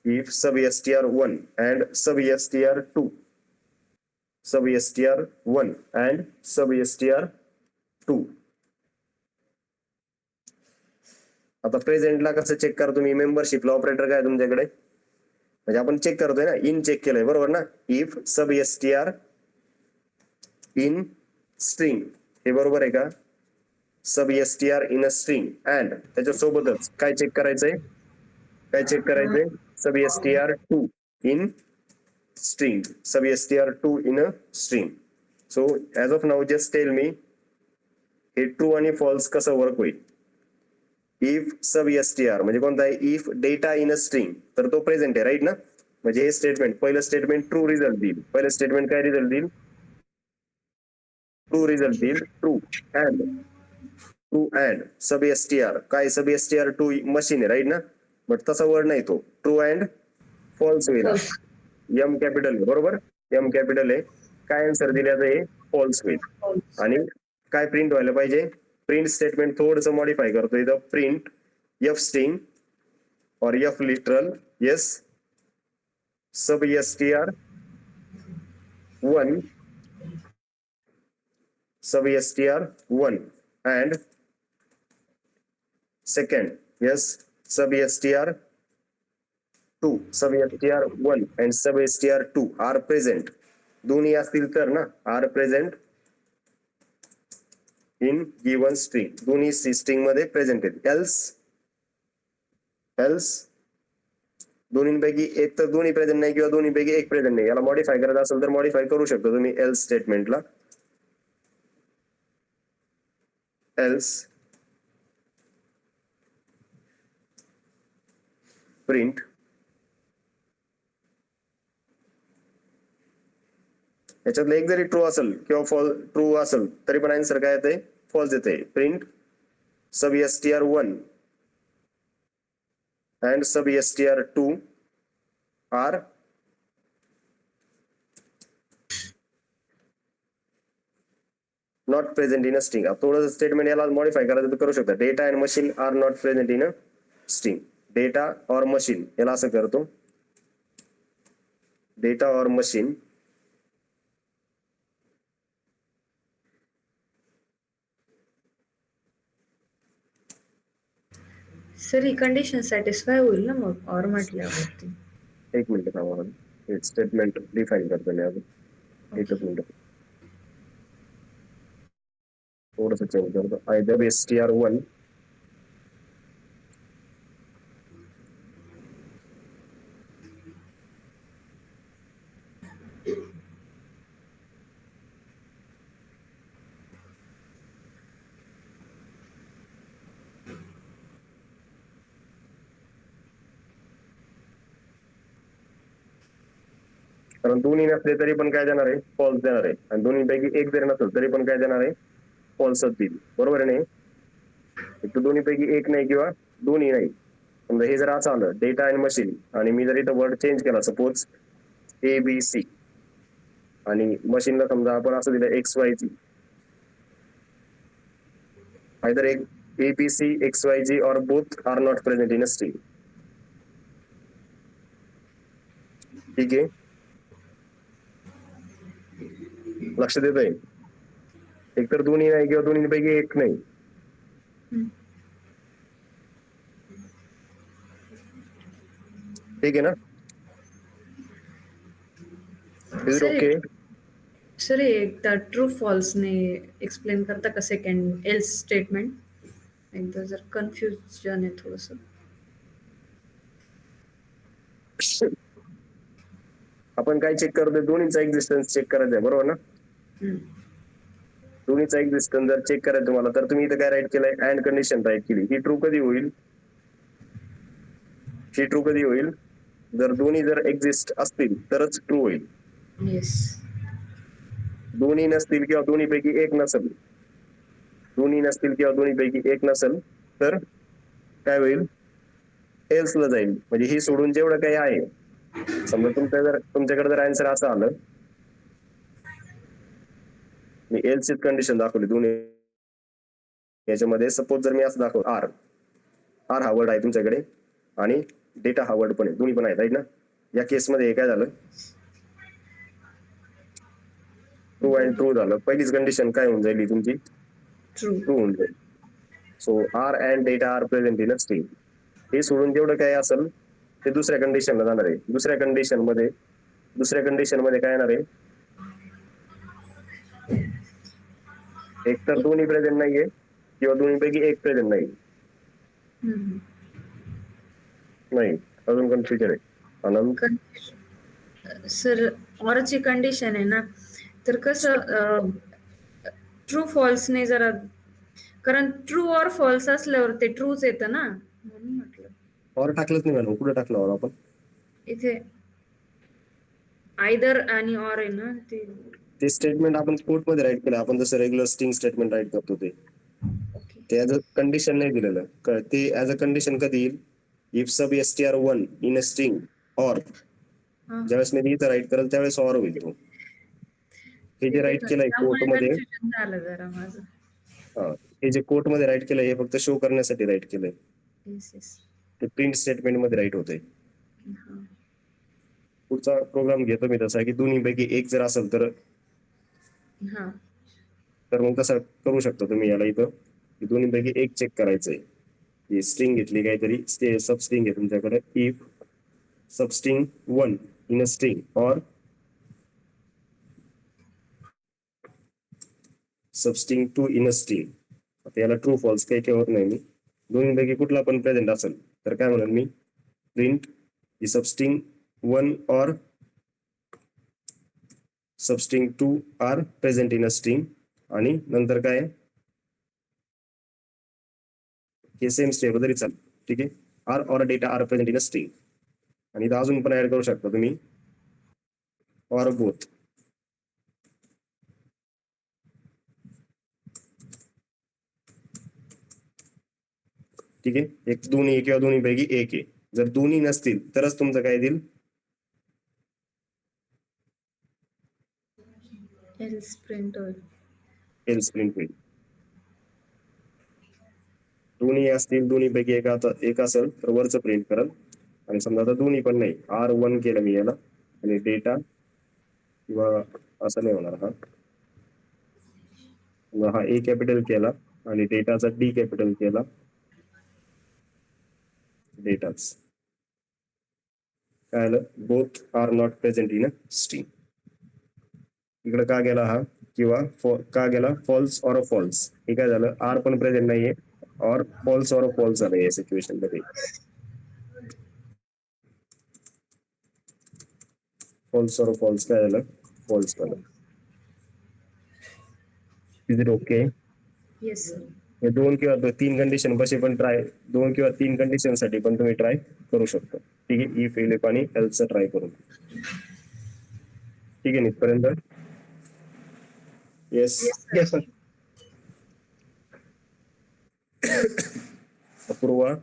if sub STR1 and sub STR2 आता प्रेझेंटला कसं चेक करा तुम्ही, मेंबरशिपला ऑपरेटर काय तुमच्याकडे, म्हणजे आपण चेक करतोय ना, इन चेक केलंय बरोबर ना. If sub STR in string, हे बरोबर आहे का. सब STR in a string and त्याच्यासोबतच काय चेक करायचंय, सब STR2 in string, sub STR2 in a string. So as of now just tell me हे ट्रू आणि फॉल्स कसं वर्क होईल. इफ सब STR म्हणजे कोणता आहे, if data in a string, तर तो प्रेझेंट आहे राईट ना. म्हणजे हे स्टेटमेंट, पहिलं स्टेटमेंट ट्रू रिझल्ट देईल. पहिलं स्टेटमेंट काय रिझल्ट देईल, ट्रू रिझल्ट देईल. ट्रू अँड सब STR काय, सब STR2 मशीन आहे राईट ना. बट तसा वर्ड नाही तो, ट्रू अँड फॉल्स होईल. एम कॅपिटल आहे बरोबर, एम कॅपिटल आहे. काय आन्सर दिल्याचं आहे, फॉल्स होईल. आणि काय प्रिंट व्हायला पाहिजे, प्रिंट स्टेटमेंट थोडंसं मॉडिफाय करतो इथं. Print F string or F literal yes sub STR1 and second yes sub STR2 STR1 and sub STR2 are present. दोन्ही असतील तर ना, are present in given string, दोन्ही स्ट्रिंग मध्ये प्रेझेंट आहेत. एल्स दोन्हीपैकी एक तर दोन्ही प्रेझेंट नाही किंवा दोन्हीपैकी एक प्रेझेंट नाही. याला मॉडिफाय करायचं असेल तर मॉडिफाय करू शकतो तुम्ही एल्स स्टेटमेंटला. एल्स प्रिंट याच्यातलं एक जरी ट्रू असेल किंवा ट्रू असेल तरी पण आन्सर काय येते, फॉल्स येते. Print sub STR1 and sub STR2 are not present in a string. थोडंसं स्टेटमेंट याला मॉडिफाय करायचं तर करू शकता. Data and machine are not present in a string. Data और मशीन याला असं करतो, डेटा और मशीन सर ही कंडिशन सॅटिस्फाय होईल ना मग ऑर म्हटल्यावरती. एक मिनिट थांबा, स्टेटमेंट डिफाईन करतो मी अजून. एकच मिनिट, थोडंसं चेंज करतो. आयदर STR1 कारण दोन्ही नसले तरी पण काय देणार आहे, फॉल्स देणार आहे. आणि दोन्हीपैकी एक जरी नसेल तरी पण काय देणार आहे, फॉल्सच देईल. बरोबर आहे नाही. एक दोन्हीपैकी एक नाही किंवा दोन्ही नाही. समजा हे जर असं आलं डेटा अँड मशीन आणि मी जर इथं वर्ड चेंज केला सपोज ABC आणि मशीनला समजा आपण असं दिलं XYZ, आयदर एक ABC XYZ or both are not present in a string. ठीक आहे, लक्ष देत आहे. एकतर दोन्ही नाही किंवा दोन्हीपैकी एक नाही. ठीक आहे ना? Is it sir okay? Sir एकदा ट्रू फॉल्सने एक्सप्लेन करता का सेकंड एल्स स्टेटमेंट? एकदा जर कन्फ्युजन आहे थोडंसं. आपण काय चेक करतोय? दोन्हीचा एक्झिस्टन्स चेक करायचा आहे, बरोबर ना? हम्म. दोन्हीचा एक्झिस्टन्स जर चेक करायचं तुम्हाला, तर तुम्ही इथं काय राईट केलंय? अँड कंडिशन राईट केली. ही ट्रू कधी होईल? ही ट्रू कधी होईल? जर दोन्ही जर एक्झिस्ट असतील तरच ट्रू होईल. येस. दोन्ही नसतील किंवा दोन्हीपैकी एक नसेल, दोन्ही नसतील किंवा दोन्हीपैकी एक नसेल, तर काय होईल? एल्सला जाईल. म्हणजे ही सोडून जेवढं काही आहे, समजा तुमच्याकडे जर आन्सर असं आलं, मी एल्स कंडिशन दाखवली दोन्ही याच्यामध्ये. सपोज जर मी असं दाखवलं आर हा वर्ड आहे तुमच्याकडे आणि डेटा हा वर्ड पण आहे, दोन्ही पण आहे राईट ना? या केसमध्ये काय झालं? ट्रू अँड ट्रू झालं. पहिलीच कंडिशन काय होऊन जाईल तुमची? ट्रू. ट्रू होऊन जाईल. So R and data are present in a string. हे सोडून जेवढं काय असेल ते दुसऱ्या कंडिशनला जाणार आहे. दुसऱ्या कंडिशन मध्ये काय येणार आहे? एक तर दोन्ही प्रेझेंट नाहीये किंवा दोन्हीपैकी एक प्रेझेंट नाही. अजून कन्फ्युजन आहे. अनंत सर ऑरची कंडिशन आहे ना, तर कसं ट्रू फॉल्सने जरा, कारण ट्रू ऑर फॉल्स असल्यावर ते ट्रूच येतं ना, म्हणून म्हटलं. और टाकलंच नाही मॅडम. कुठे टाकलं और आपण? इथे आयदर आणि ऑर आहे ना ते स्टेटमेंट आपण कोर्ट मध्ये राईट केलं. आपण जसं रेग्युलर स्ट्रिंग स्टेटमेंट राईट करतो ते ऍज अ कंडिशन नाही दिलेलं. ते ऍज अ कंडिशन कधी येईल? If sub str1 in a string और, ज्यावेळेस मी इथं राईट करेल त्यावेळेस और होईल. हे जे राईट केलंय कोर्ट मध्ये, झालं जरा माझं. हे जे कोर्ट मध्ये राईट केलंय हे फक्त शो करण्यासाठी राईट केलंय. ते प्रिंट स्टेटमेंट मध्ये राईट होतंय. पुढचा प्रोग्राम घेतो मी तसा की दोन्हीपैकी एक जर असेल तर मग तसं करू शकता तुम्ही. याला इथं दोन्हीपैकी एक चेक करायचंय. ही स्ट्रिंग घेतली काहीतरी, सब स्ट्रिंग आहे तुमच्याकडे. If substring 1 in a string और सबस्ट्रिंग 2 इन अ स्ट्रिंग. आता याला ट्रू फॉल्स काही ठेवत नाही मी. दोन्हीपैकी कुठला पण प्रेझेंट असेल तर काय म्हणेल मी? Print substring 1 or substring 2 are present in a string. आणि नंतर काय? हे सेम स्टेप तरी चालेल. ठीक आहे. R or data are present in a string. आणि इथं अजून पण ऍड करू शकता तुम्ही और बोथ. ठीक आहे. एक दोन्ही किंवा दोन्हीपैकी एक आहे. जर दोन्ही नसतील तरच तुमचं काय देईल? एल्स प्रिंट होईल. एल्स प्रिंट होईल. दोन्ही असतील, दोन्हीपैकी एक असेल तर वरचं प्रिंट करल. आणि समजा आता दोन्ही पण नाही, R1 केलं मी याला आणि डेटा किंवा असं नाही होणार. हा ए कॅपिटल केला आणि डेटाचा डी कॅपिटल केला. डेटाच काय आलं? Both are not present in a string. इकडे का गेला हा? किंवा का गेला? False or false. हे काय झालं? आर पण प्रेझेंट नाहीये और फॉल्स ऑर फॉल्स झालं या सिच्युएशन मध्ये. फॉल्स ऑर फॉल्स काय झालं? फॉल्स झालं. Is it okay? Yes sir. हे 2 किंवा 3 कंडिशन कसे पण ट्राय, 2 किंवा 3 कंडिशन साठी पण तुम्ही ट्राय करू शकता. ठीक आहे. इफ एलिफ आणि एल्सचा ट्राय करून. ठीक आहे. इथपर्यंत येस. अपूर्वा,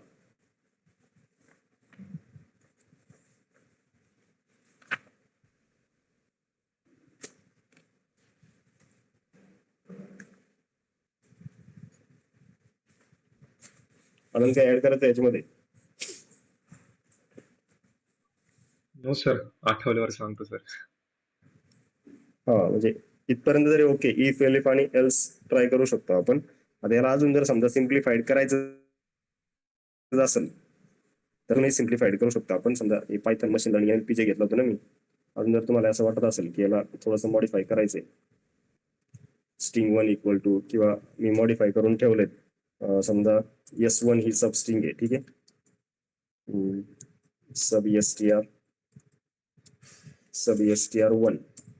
अजून काय ऍड करायचं याच्यामध्ये? नो सर, आठवल्यावर सांगतो सर. म्हणजे इथपर्यंत जरी ओके. इफ एलिफ आणि एल्स ट्राय करू शकतो आपण. आता याला अजून जर समजा सिम्प्लिफाईड करायचं असेल तर नाही सिम्प्लिफाईड करू शकतो आपण. समजा हे पायथन मशीन लर्निंग NLP जे घेतलं होतं ना मी, अजून जर तुम्हाला असं वाटत असेल की याला थोडंसं मॉडिफाय करायचंय, स्ट्रिंग 1 इक्वल टू, किंवा मी मॉडिफाय करून ठेवलेत, समजा S1 ही सब स्ट्रिंग आहे, ठीक आहे, सब str1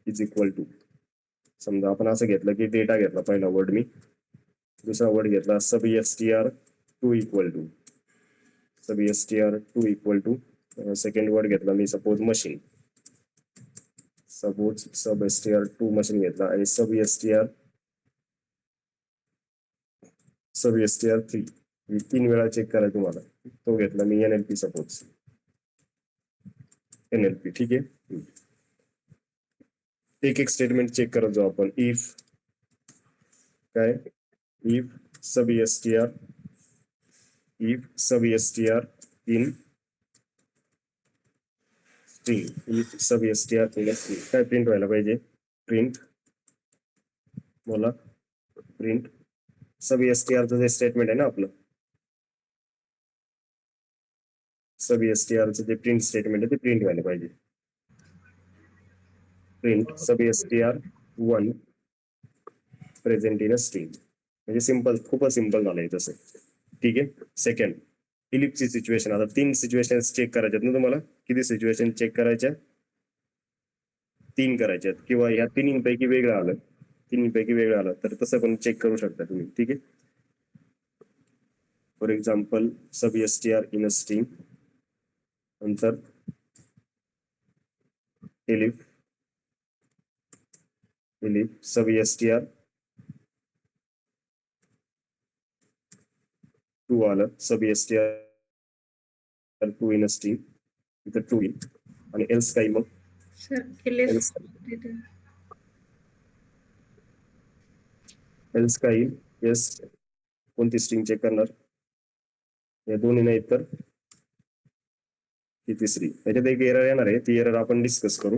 इज इक्वल टू, समजा आपण असं घेतलं की डेटा घेतला पहिला वर्ड मी, दुसरा वर्ड घेतला sub str2 equal to, second word घेतला मी suppose machine, suppose sub str2 machine घेतला, आणि सब str3 तीन वेळा चेक करा तुम्हाला, तो घेतला मी NLP सपोज NLP, ठीक आहे. एक एक स्टेटमेंट चेक करत जाऊ आपण. इफ काय, if sub str in string, if sub str in string, काय प्रिंट व्हायला पाहिजे, प्रिंट, बोला, प्रिंट सब str चं जे स्टेटमेंट आहे ना आपलं, सब str चं जे प्रिंट स्टेटमेंट आहे ते प्रिंट व्हायला पाहिजे. Print sub str1 present in a string. म्हणजे सिंपल, खूपच सिंपल झालंय तसं, ठीक आहे. सेकंड, इलिप्सची सिच्युएशन. आता 3 सिच्युएशन चेक करायच्यात ना तुम्हाला. किती सिच्युएशन चेक करायच्या, 3 करायच्यात, किंवा ह्या तिन्हीपैकी वेगळं आलं, तर तसं पण चेक करू शकता तुम्ही, ठीक आहे. For example sub str in a string, नंतर elif सब str2 आलं, सब str2 इन अ स्ट्रिंग, इथं 2 येईल, आणि एल्स काही मग सर एल्स काय येईल, येस, कोणती स्ट्रिंग चेक करणार, या दोन्ही नाही तर ही तिसरी. त्याच्यात एक एरर येणार आहे, ती एरर आपण डिस्कस करू.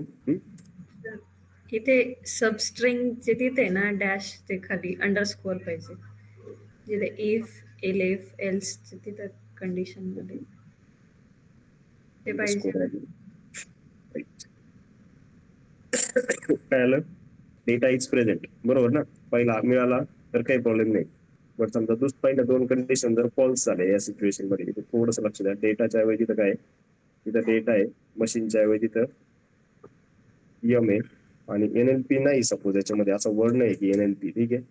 इथे सबस्ट्रिंग चे तिथे ना डॅश ते खाली अंडरस्कोर पाहिजे, जिथे इफ एलिफ एल्स तिथे कंडिशन मध्ये ते पाहिजे ना. काय आलं, डेटा इज प्रेझेंट, बरोबर ना, पहिला मिळाला तर काही प्रॉब्लेम नाही. बट समजा पहिल्या 2 कंडिशन जर फॉल्स झाले या सिच्युएशन मध्ये, थोडंसं लक्ष द्या. डेटाच्या ऐवजी तिथं काय, तिथं डेटा आहे, मशीनच्या ऐवजी तिथं यम आहे, आणि NLP नाही सपोज याच्यामध्ये, असा वर्ड नाही की NLP, ठीक आहे.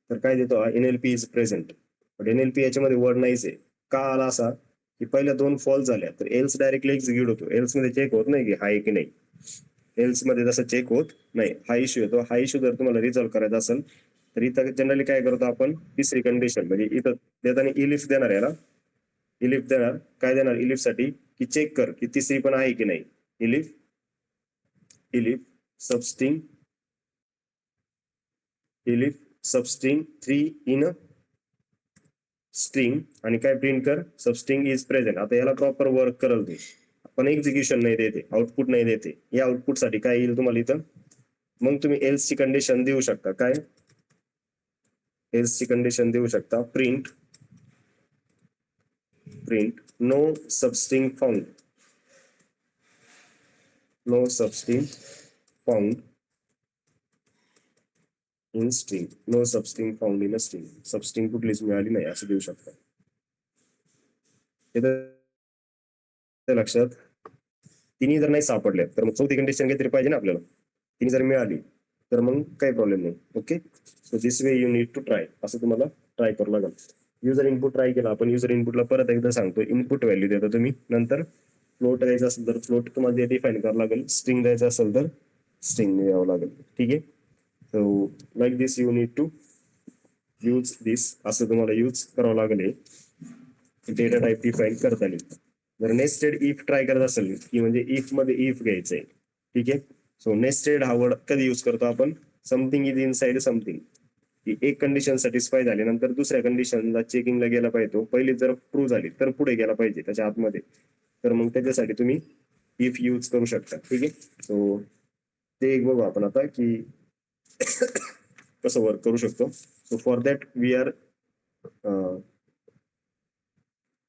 तर काय देतो, NLP is present, but NLP याच्यामध्ये वर्ड नाहीच आहे. का आला असा, की पहिल्या 2 फॉल्स झाल्या तर एल्स डायरेक्टली एक्झिक्यूट होतो. एल्स मध्ये चेक होत नाही की हाय की नाही, एल्स मध्ये जसं चेक होत नाही, हा इश्यू येतो. हा इश्यू जर तुम्हाला रिझॉल्व्ह करायचा असेल तर इथं जनरली काय करतो आपण, तिसरी कंडिशन, म्हणजे इथं देताना इलिफ देणार, याला इलिफ देणार, काय देणार इलिफ साठी, की चेक कर की तिसरी पण आहे की नाही. इलिफ सबस्ट्रिंग 3 इन स्ट्रिंग, आणि काय प्रिंट कर, सबस्ट्रिंग इज प्रेझेंट. आता याला प्रॉपर वर्क करल ते, पण एक्झिक्युशन नाही देते, आउटपुट नाही देते. या आउटपुट साठी काय येईल तुम्हाला इथं, मग तुम्ही एल्स ची कंडिशन देऊ शकता. काय एल्स ची कंडिशन देऊ शकता, print no substring found in string, no substring found in a string, substring कुठलीच मिळाली नाही असं देऊ शकता. लक्षात, तिन्ही जर नाही सापडल्या तर मग चौथी कंडिशन काहीतरी पाहिजे ना आपल्याला. तिन्ही जर मिळाली तर मग काही प्रॉब्लेम नाही. Okay, so this way you need to try, असं तुम्हाला ट्राय करावं लागेल. युजर इनपुट ट्राय केला आपण. युजर इनपुटला परत एकदा सांगतो, इनपुट व्हॅल्यू देता तुम्ही, नंतर फ्लोट द्यायचा असेल तर फ्लोट तुम्हाला डिफाईन करावं लागेल, स्ट्रिंग द्यायचं असेल तर स्ट्रिंग द्यावं लागेल, ठीक आहे. So like this you need to use this, असं तुम्हाला यूज करावं लागेल डेटा टाईप डिफाईन करताना. जर नेस्टेड इफ ट्राय करत असेल, की म्हणजे इफ मध्ये इफ घ्यायचंय, ठीक आहे. सो नेस्टेड हा वर्ड कधी यूज करतो आपण, समथिंग इज इनसाइड समथिंग, की एक कंडिशन सॅटिस्फाय झाली नंतर दुसऱ्या कंडिशनला चेकिंगला गेला पाहिजे. तो पहिली जर ट्रू झाली तर पुढे गेला पाहिजे त्याच्या आतमध्ये, तर मग त्याच्यासाठी तुम्ही इफ यूज करू शकता, ठीक आहे. सो ते एक बघू आपण आता की कसं वर्क करू शकतो. So for that we are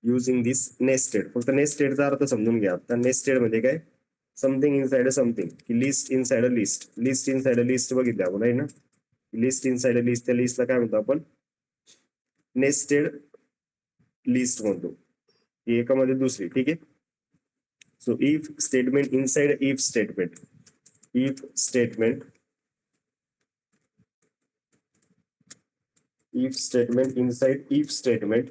using this nested. फक्त नेस्टेडचा अर्थ समजून घ्या. आता नेस्टेड म्हणजे काय, समथिंग इनसाइड अ समथिंग, की list inside a list. List inside a list बघितलं आपण आहे ना, लिस्ट इनसाइड अ लिस्ट. त्या लिस्टला काय म्हणतो आपण, नेस्टेड लिस्ट म्हणतो, ही एकामध्ये दुसरी. ठीक आहे. So if statement inside if statement, if statement, if statement inside if statement,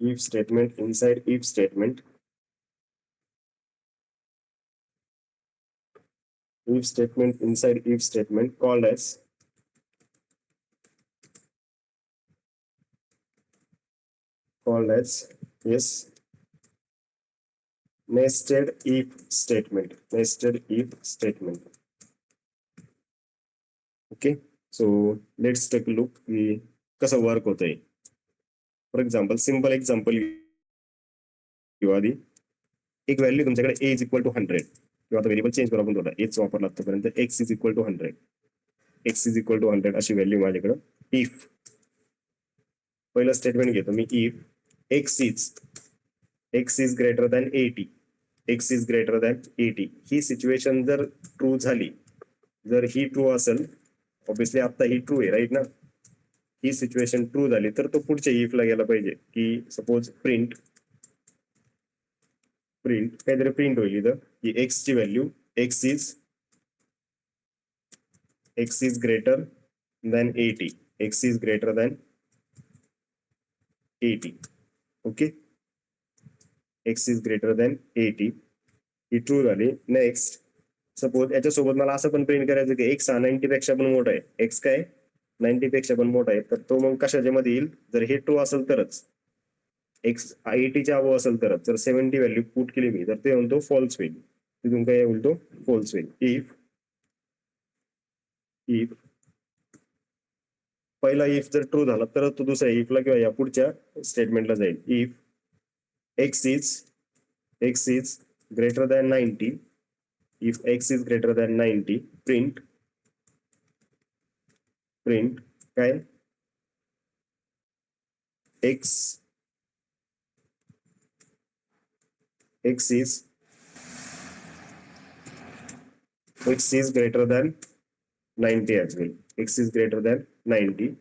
if statement inside if statement, if statement inside if statement called as yes, nested if statement, nested if statement. Okay, so let's take a look की कसं work होतंय. For example, simple example किंवा आधी एक value तुमच्याकडे a is equal to 100, किंवा आता variable change करू आपण थोडा, एच वापरला आतापर्यंत. x is equal to 100, x is equal to 100 अशी व्हॅल्यू माझ्याकडे. इफ पहिलं स्टेटमेंट घेतो मी, if x is greater than 80, x is greater than 80. ही सिच्युएशन जर ट्रू झाली, जर ही ट्रू असेल, ऑब्विसली आता ही ट्रू आहे राईट ना, ही सिच्युएशन ट्रू झाली तर तो पुढच्या इफ ला गेला पाहिजे, की सपोज प्रिंट काहीतरी प्रिंट होईल इथं, की एक्स ची value x is greater than 80, x is greater than 80. Okay, x is greater than 80 he true झाली. नेक्स्ट सपोज याच्यासोबत मला असं पण प्रिंट करायचं की एक्स हा 90 पेक्षा पण मोठा आहे, एक्स काय 90 पेक्षा पण मोठा आहे, तर तो मग कशाच्या मध्ये येईल, जर हे ट्रू असेल तरच, एक्स 80 च्या अबो असेल तरच. जर 70 व्हॅल्यू पुट केली मी तर ते म्हणतो फॉल्स होईल, तिथून काय बोलतो फॉल्स होईल. इफ पहिला इफ जर ट्रू झाला तर तो दुसऱ्या इफला किंवा या पुढच्या स्टेटमेंटला जाईल. If x is greater than 90, if x is greater than 90, print काय x is greater than 90 as well, x is greater than 90,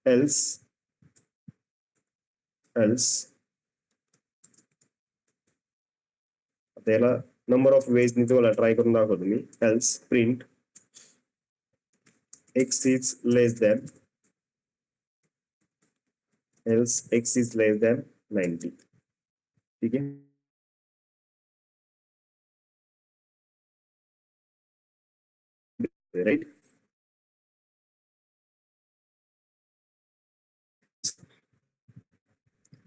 else त्याला नंबर ऑफ वेज नि तुम्हाला ट्राय करून दाखवतो मी. else print x is less than, else x is less than 90. ठीक आहे, right.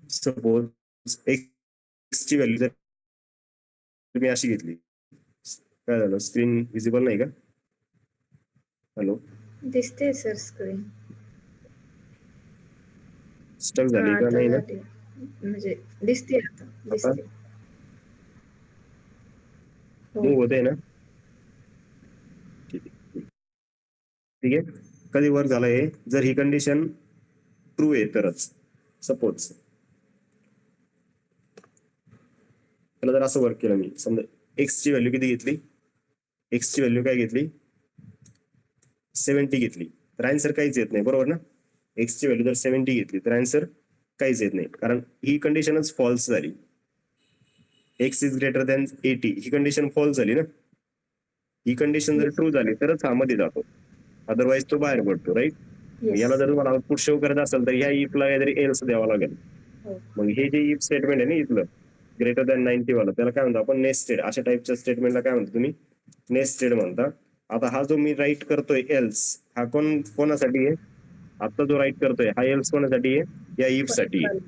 Suppose x ची value जर मी अशी घेतली, काय झालं, स्क्रीन विजिबल नाही का? हॅलो, दिसते सर स्क्रीन. स्टक झाली का? नाही ना, म्हणजे दिसते आता, दिसते. मूव होते ना. ठीक आहे. कधी वर्क झालं हे, जर ही कंडिशन ट्रू आहे तरच. सपोज त्याला जर असं वर्क केलं मी, समजा एक्स ची व्हॅल्यू किती घेतली, एक्स ची व्हॅल्यू काय घेतली 70 घेतली, तर आन्सर काहीच येत नाही, बरोबर ना. एक्स ची व्हॅल्यू जर 70 घेतली तर आन्सर काहीच येत नाही, कारण ही कंडिशनच फॉल्स झाली. एक्स इज ग्रेटर दॅन 80 ही कंडिशन फॉल्स झाली ना. ही कंडिशन जर ट्रू झाली तरच हा मध्ये जातो, अदरवाईज तो बाहेर पडतो, राईट. याला जर तुम्हाला आउटपुट शो करायचं असेल तर ह्या इफला काहीतरी एल्स द्यावा लागेल. मग हे जे इफ स्टेटमेंट आहे ना इथलं ग्रेटर दॅन 90 वाला, त्याला काय म्हणतो आपण नेस्टेड. अशा टाईपच्या स्टेटमेंटला काय म्हणतो तुम्ही, नेस्टेड म्हणता. आता हा जो मी राईट करतोय एल्स, हा कोणासाठी आहे, आता जो राईट करतोय हा एल्स कोणासाठी आहे, या इफ साठी आहे.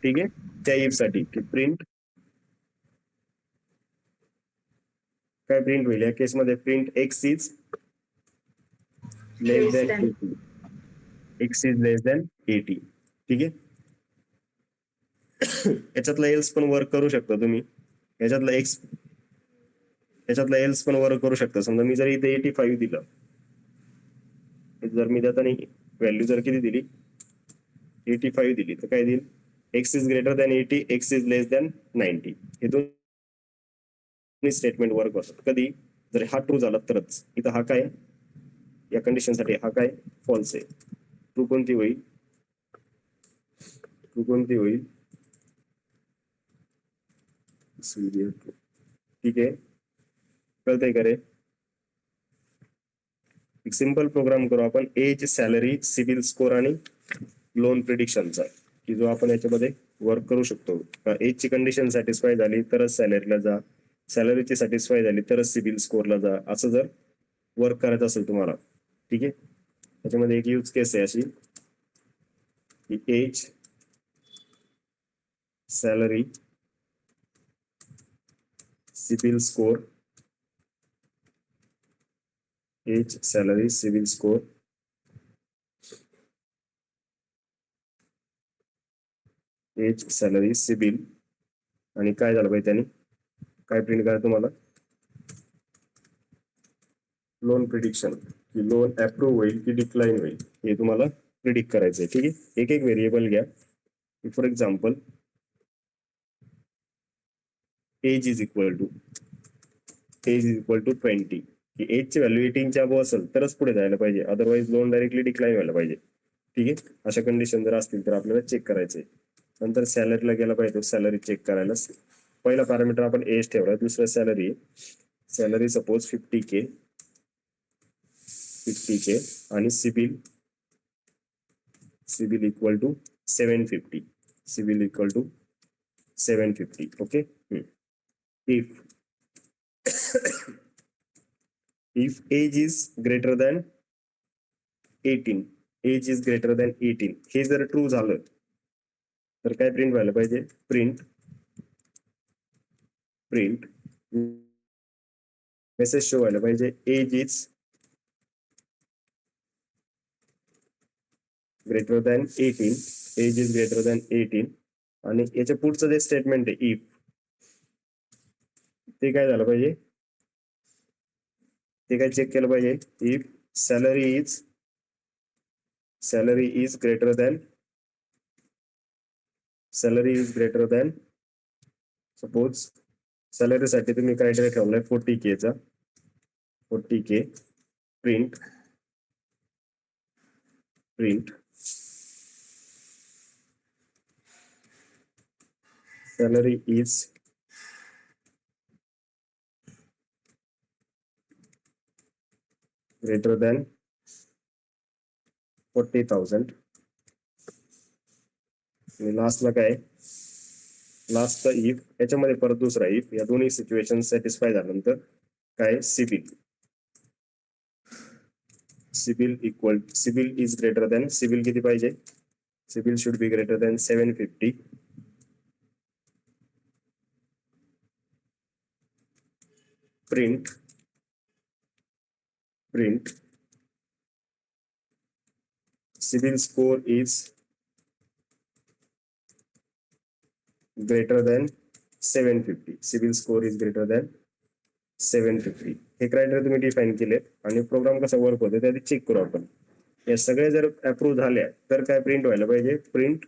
ठीक आहे, त्या इफ साठी की प्रिंट काय प्रिंट होईल या केसमध्ये, print x is less than 80, x is less than 80. ठीक आहे, याच्यातला एल्स पण वर्क करू शकता तुम्ही, याच्यातला एल्स पण वर्क करू शकता. समजा मी जर इथे 85 दिलं, जर मी त्यात आणि व्हॅल्यू जर किती दिली 85 दिली तर काय देईल, x is greater than 80, x is less than 90. हे दोन स्टेटमेंट वर्क होतात. कधी जर हा ट्रू झाला तरच. इथं हा काय, या कंडिशनसाठी हा काय फॉल्स आहे. ट्रू कोणती होईल, ट्रू कोणती होईल, ठीक आहे, कळतंय का रे? एक सिंपल प्रोग्राम करू आपण, एज, सॅलरी, सिबिल स्कोर आणि लोन प्रिडिक्शनचा, की जो आपण याच्यामध्ये वर्क करू शकतो. एज ची कंडिशन सॅटिस्फाय झाली तरच सॅलरीला जा, सॅलरीची सॅटिस्फाय झाली तरच सिबिल स्कोरला जा, असं जर वर्क करायचं असेल तुम्हाला. ठीक आहे, त्याच्यामध्ये एक यूज केस आहे अशी की age, salary, CIBIL score, age, salary, CIBIL score, age, salary, CIBIL, आणि काय झालं पाहिजे त्याने, काय प्रिंट करा तुम्हाला, लोन प्रिडिक्शन, की लोन अप्रूव्ह होईल की डिक्लाइन होईल हे तुम्हाला प्रिडिक्ट करायचं आहे. ठीक आहे, एक एक व्हेरिएबल घ्या. For example age is equal to 20, की एजची व्हॅल्यू 18च्या अबो असेल तरच पुढे जायला पाहिजे, अदरवाईज लोन डायरेक्टली डिक्लाइन व्हायला पाहिजे. ठीक आहे, अशा कंडिशन जर असतील तर आपल्याला चेक करायचंय. नंतर सॅलरीला गेला पाहिजे, सॅलरी चेक करायला पहिला पॅरामीटर आपण एज ठेवला, दुसरं सॅलरी, सॅलरी सपोज 50K आणि CIBIL equal to 750, CIBIL equal to 750. Okay, if age is greater than 18, age is greater than 18, हे जर ट्रू झालं तर काय प्रिंट व्हायला पाहिजे, प्रिंट मेसेज शो व्हायला पाहिजे, age is greater than 18, age is greater than 18. आणि याच्या पुढचं जे स्टेटमेंट आहे इफ, ते काय झालं पाहिजे, ते काय चेक केलं पाहिजे, if salary is greater than suppose सॅलरीसाठी तुम्ही क्रायटेरिया ठेवलाय 40K चा, 40K, print salary is greater than 40,000. आणि लास्टला काय, लास्टचा इफ, याच्यामध्ये परत दुसरा इफ, या दोन्ही सिच्युएशन सॅटिस्फाय झाल्यानंतर काय, CIBIL is greater than, CIBIL किती पाहिजे, CIBIL should be greater than 750, print CIBIL score is greater than 750, CIBIL score is greater than 750. हे क्रायटेरिया तुम्ही डिफाईन केले आणि प्रोग्राम कसा वर्क होतो ते आधी चेक करू आपण. या सगळ्या जर अप्रूव्ह झाल्या तर काय प्रिंट व्हायला पाहिजे, प्रिंट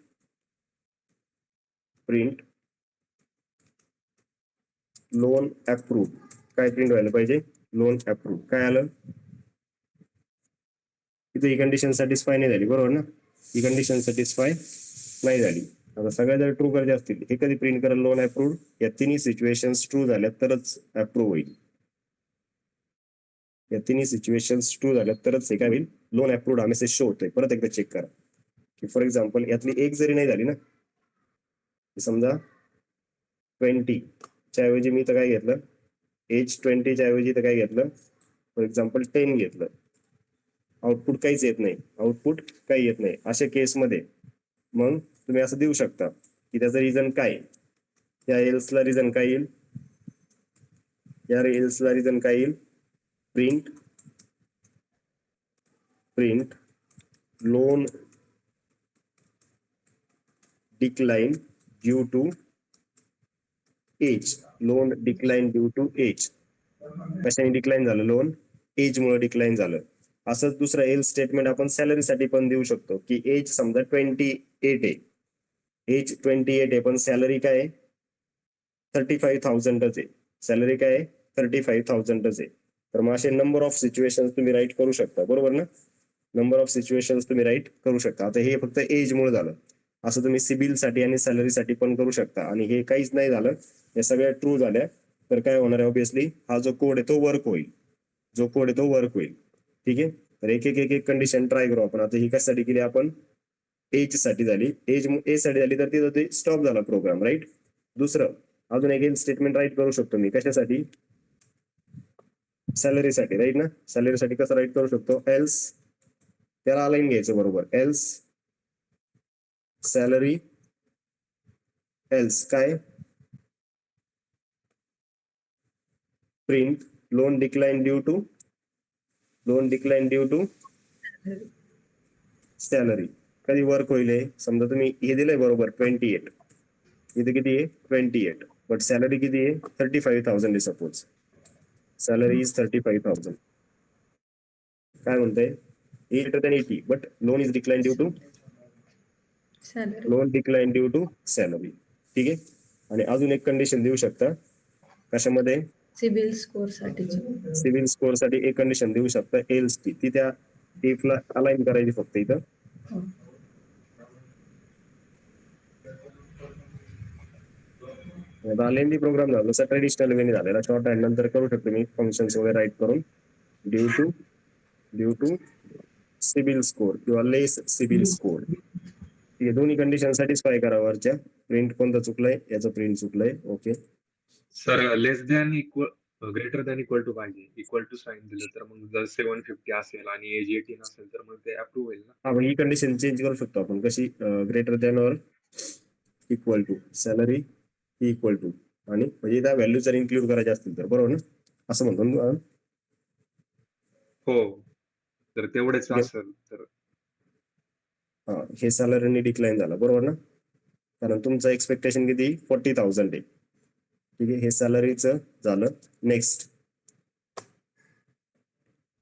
लोन अप्रूव्ह, काय प्रिंट व्हायला पाहिजे, लोन अप्रूव्ह. काय आलं, इथे ही कंडिशन सॅटिस्फाय नाही झाली, बरोबर ना, ही कंडिशन सॅटिस्फाय नाही झाली. आता सगळ्या जर ट्रू करायचे असतील, हे कधी प्रिंट करेल, लोन अप्रूव्ड. या तिन्ही सिच्युएशन्स ट्रू झाल्या तरच अप्रूव्ह होईल, या तिन्ही सिच्युएशन्स ट्रू झाल्या तरच हे काय होईल, लोन अप्रूव्ड हा मेसेज शो होतोय. परत एकदा चेक करा, की फॉर एक्झाम्पल यातली एक जरी नाही झाली ना, समजा 20 च्या ऐवजी मी तर काय घेतलं, एज 20 च्या ऐवजी तर काय घेतलं, फॉर एक्झाम्पल 10 घेतलं, आउटपुट काहीच येत नाही, अशा केसमध्ये मग तुम्ही असं देऊ शकता की त्याचं रिझन काय, या एल्सला रिझन काय येईल, print loan decline due to age, कशाने डिक्लाइन झालं लोन, एज मुळे डिक्लाइन झालं. असंच दुसरं एल स्टेटमेंट आपण सॅलरीसाठी पण देऊ शकतो की एज समजा 28 आहे, एज 28 आहे पण सॅलरी काय आहे 35,000च आहे, सॅलरी काय आहे 35,000च आहे. तर मग असे नंबर ऑफ सिच्युएशन तुम्ही राईट करू शकता, बरोबर ना? नंबर ऑफ सिच्युएशन तुम्ही राईट करू शकता. आता हे फक्त एज मुळे झालं, असं तुम्ही सिबिल साठी आणि सॅलरीसाठी पण करू शकता. आणि हे काहीच नाही झालं, हे सगळ्या ट्रू झाल्या तर काय होणार आहे ऑब्विसली हा जो कोड आहे तो वर्क होईल, जो कोड आहे तो वर्क होईल. ठीक आहे, तर एक एक एक एक कंडिशन ट्राय करू आपण. आता ही कशासाठी केली आपण, एज साठी झाली, एज साठी झाली तर तिथं ते स्टॉप झाला प्रोग्राम, राईट. दुसरं अजून एक स्टेटमेंट राईट करू शकतो मी, कशासाठी, सॅलरीसाठी, राईट ना. सॅलरीसाठी कसं राईट करू शकतो, एल्स, त्याला अलाईन घ्यायचं बरोबर, एल्स सॅलरी, एल्स काय, print loan decline due to, loan decline due to salary. कधी वर्क होईल हे, समजा तुम्ही हे दिलंय बरोबर 28, इथे किती आहे 28, बट सॅलरी किती आहे 35,000 आहे सपोज, सॅलरी इज 35,000. काय म्हणताय, greater than 80 but loan is decline due to, salary. Loan decline due to salary. ठीक आहे, आणि अजून एक कंडिशन देऊ शकता, कशामध्ये, सिबिल स्कोर साठी. सिव्हिल स्कोर साठी एक कंडिशन देऊ शकता एल्स ची, ती त्या इफ ला अलाइन करायची फक्त इथं. हो. लेंदी प्रोग्राम झाला जसा ट्रेडिशनल वेने झालेला, शॉर्ट हँड नंतर करू शकतो मी फंक्शन्स वगैरे राईट करून, ड्यू टू सिबिल स्कोर किंवा लेस सिबिल स्कोर. ठीक आहे, दोन्ही कंडिशन सॅटिस्फाय करा वरच्या. प्रिंट कोणतं चुकलंय, याचं प्रिंट चुकलंय, okay. Sir less than equal, greater than equal to पाहिजे, इक्वल टू साइन दिलं तर मग जर 750 असेल आणि एज 18 असेल तर मग ते अप्रूव्ह होईल ना. हा, मग ही कंडिशन चेंज करू शकतो आपण कशी, greater than or equal to salary equal to, आणि म्हणजे त्या व्हॅल्यू जर इन्क्लूड करायचे असतील तर, बरोबर ना, असं म्हणतो ना. हो, तर तेवढेच असेल तर. हा, हे सॅलरीने डिक्लाइन झालं, बरोबर ना, कारण तुमचं एक्सपेक्टेशन किती 40,000 आहे. ठीक आहे, हे सॅलरीचं झालं. नेक्स्ट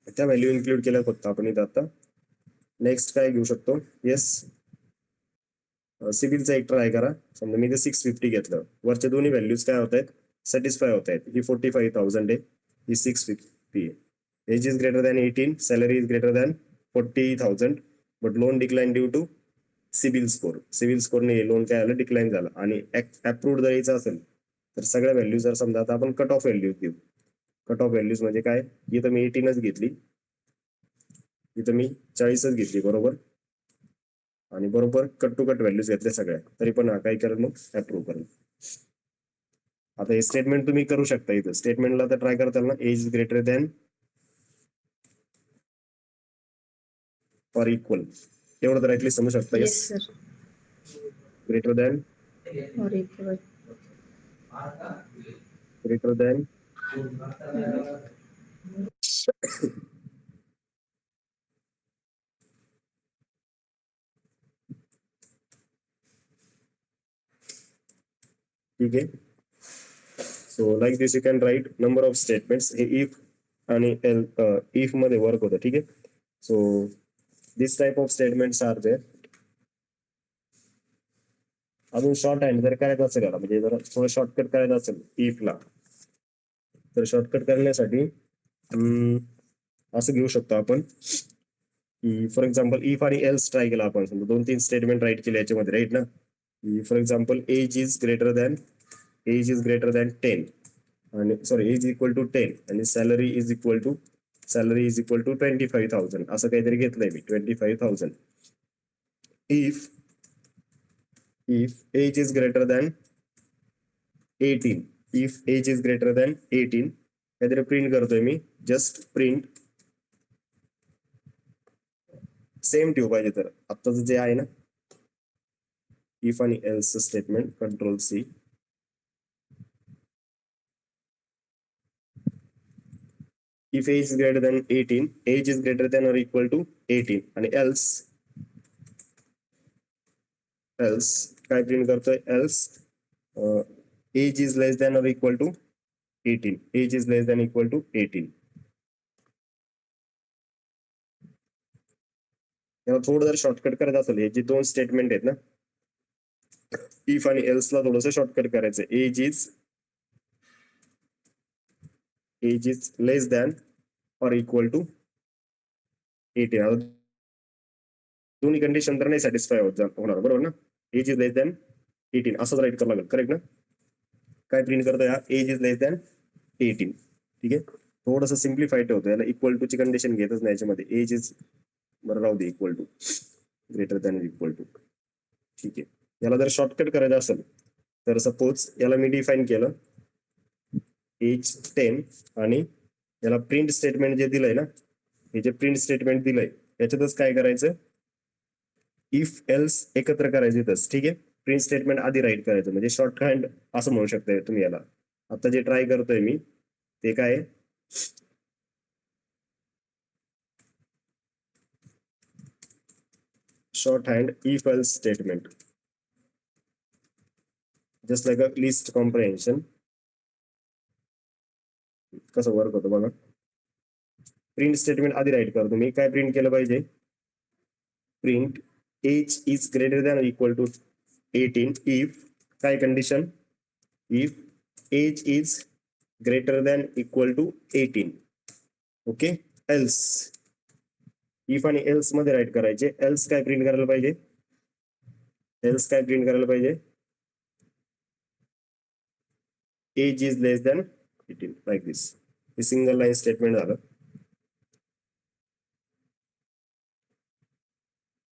त्या व्हॅल्यू इन्क्लूड केल्या फक्त आपण इथं. आता नेक्स्ट काय घेऊ शकतो, येस सिबिलचा एक ट्राय करा. समजा मी ते 650 घेतलं, वरच्या दोन्ही व्हॅल्यूज काय होत आहेत, सॅटिस्फाय होत आहेत. ही 45,000 आहे, ही 650 आहे. Age is greater than 18, salary is greater than 40,000, but loan decline due to CIBIL score. CIBIL स्कोरने लोन काय आलं, डिक्लाइन झालं. आणि अप्रूव्ड जर यायचं असेल तर सगळ्या व्हॅल्यूज जर समजा आता आपण कट ऑफ व्हॅल्यूज देऊ. कट ऑफ व्हॅल्यूज म्हणजे काय, इथं मी 18च घेतली, इथं मी 40च घेतली, बरोबर, आणि बरोबर कट टू कट व्हॅल्यूज घेतल्या सगळ्या, तरी पण हा काय करेल, मग अप्रूव्ह करेल. आता हे स्टेटमेंट तुम्ही करू शकता इथं. स्टेटमेंटला तर ट्राय करताल ना, age greater than or equal, एवढं तर ऍटलीस्ट समजू शकता. Yes sir. Greater than, or equal. Greater than, ठीक आहे. So like this you can write number of statements. हे इफ आणि इफ मध्ये वर्क होतं. ठीक आहे, so this type of statements are there. अजून शॉर्ट हँड जर करायचं असेल याला, म्हणजे जर थोडं शॉर्टकट करायचं असेल इफला, तर शॉर्टकट करण्यासाठी असं घेऊ शकतो आपण की फॉर एक्झाम्पल इफ आणि एल्स ट्राय केला आपण, समजा 2-3 स्टेटमेंट राईट केले याच्यामध्ये, राईट ना. For example age is greater than 10, आणि सॉरी एज इक्वल टू 10 आणि सॅलरी इज इक्वल टू 25,000, असं काहीतरी घेतलंय मी, 25,000. If age is greater than 18, if age is greater than 18, काहीतरी प्रिंट करतोय मी, जस्ट प्रिंट सेम ठेवू पाहिजे तर आत्ताच जे आहे ना, इफ आणि else statement, control C. If age is greater than 18, age is greater than or equal to 18, आणि else काय प्रिंट करतोय, else age is less than or equal to 18, age is less than equal to 18. याला थोडं जर shortcut करायचं असेल, हे जे दोन स्टेटमेंट आहेत ना, इफ आणि एल्स ला थोडंसं शॉर्टकट करायचं. Age is less than or equal to 18. दोन्ही कंडिशन तर नाही सॅटिस्फाय होणार, बरोबर ना. एज इज लेस दॅन 18 असंच राईट करावं लागेल, करेक्ट ना. काय प्रिंट करतो या, एज इज लेस दॅन 18. ठीक आहे, थोडस सिम्प्लिफाईड होतं, याला इक्वल टू ची कंडिशन घेतच नाही याच्यामध्ये. एज इज बरं राहू दे, equal to, greater than equal to. ठीक आहे, याला जर शॉर्टकट करायचं असेल तर सपोज याला मी डिफाईन केलं एज 10 आणि याला प्रिंट स्टेटमेंट जे दिलंय ना, हे जे प्रिंट स्टेटमेंट दिलंय याच्यातच काय करायचं, इफ एल्स एकत्र करायचे इथंच. ठीक आहे, प्रिंट स्टेटमेंट आधी राईट करायचं, म्हणजे शॉर्ट हँड असं म्हणू शकताय तुम्ही याला. आता जे ट्राय करतोय मी ते काय, short hand if else statement, just like a list comprehension. कसं वर्क होतं बघा. प्रिंट स्टेटमेंट आधी राईट करा तुम्ही. काय प्रिंट केलं पाहिजे, print age is greater than equal to 18 if, काय condition, if age is greater than equal to 18. Okay, else, if आणि एल्स मध्ये राईट करायचे. एल्स काय प्रिंट करायला पाहिजे, एल्स काय प्रिंट करायला पाहिजे, age is less than 18, like this. हे सिंगल लाईन स्टेटमेंट झालं.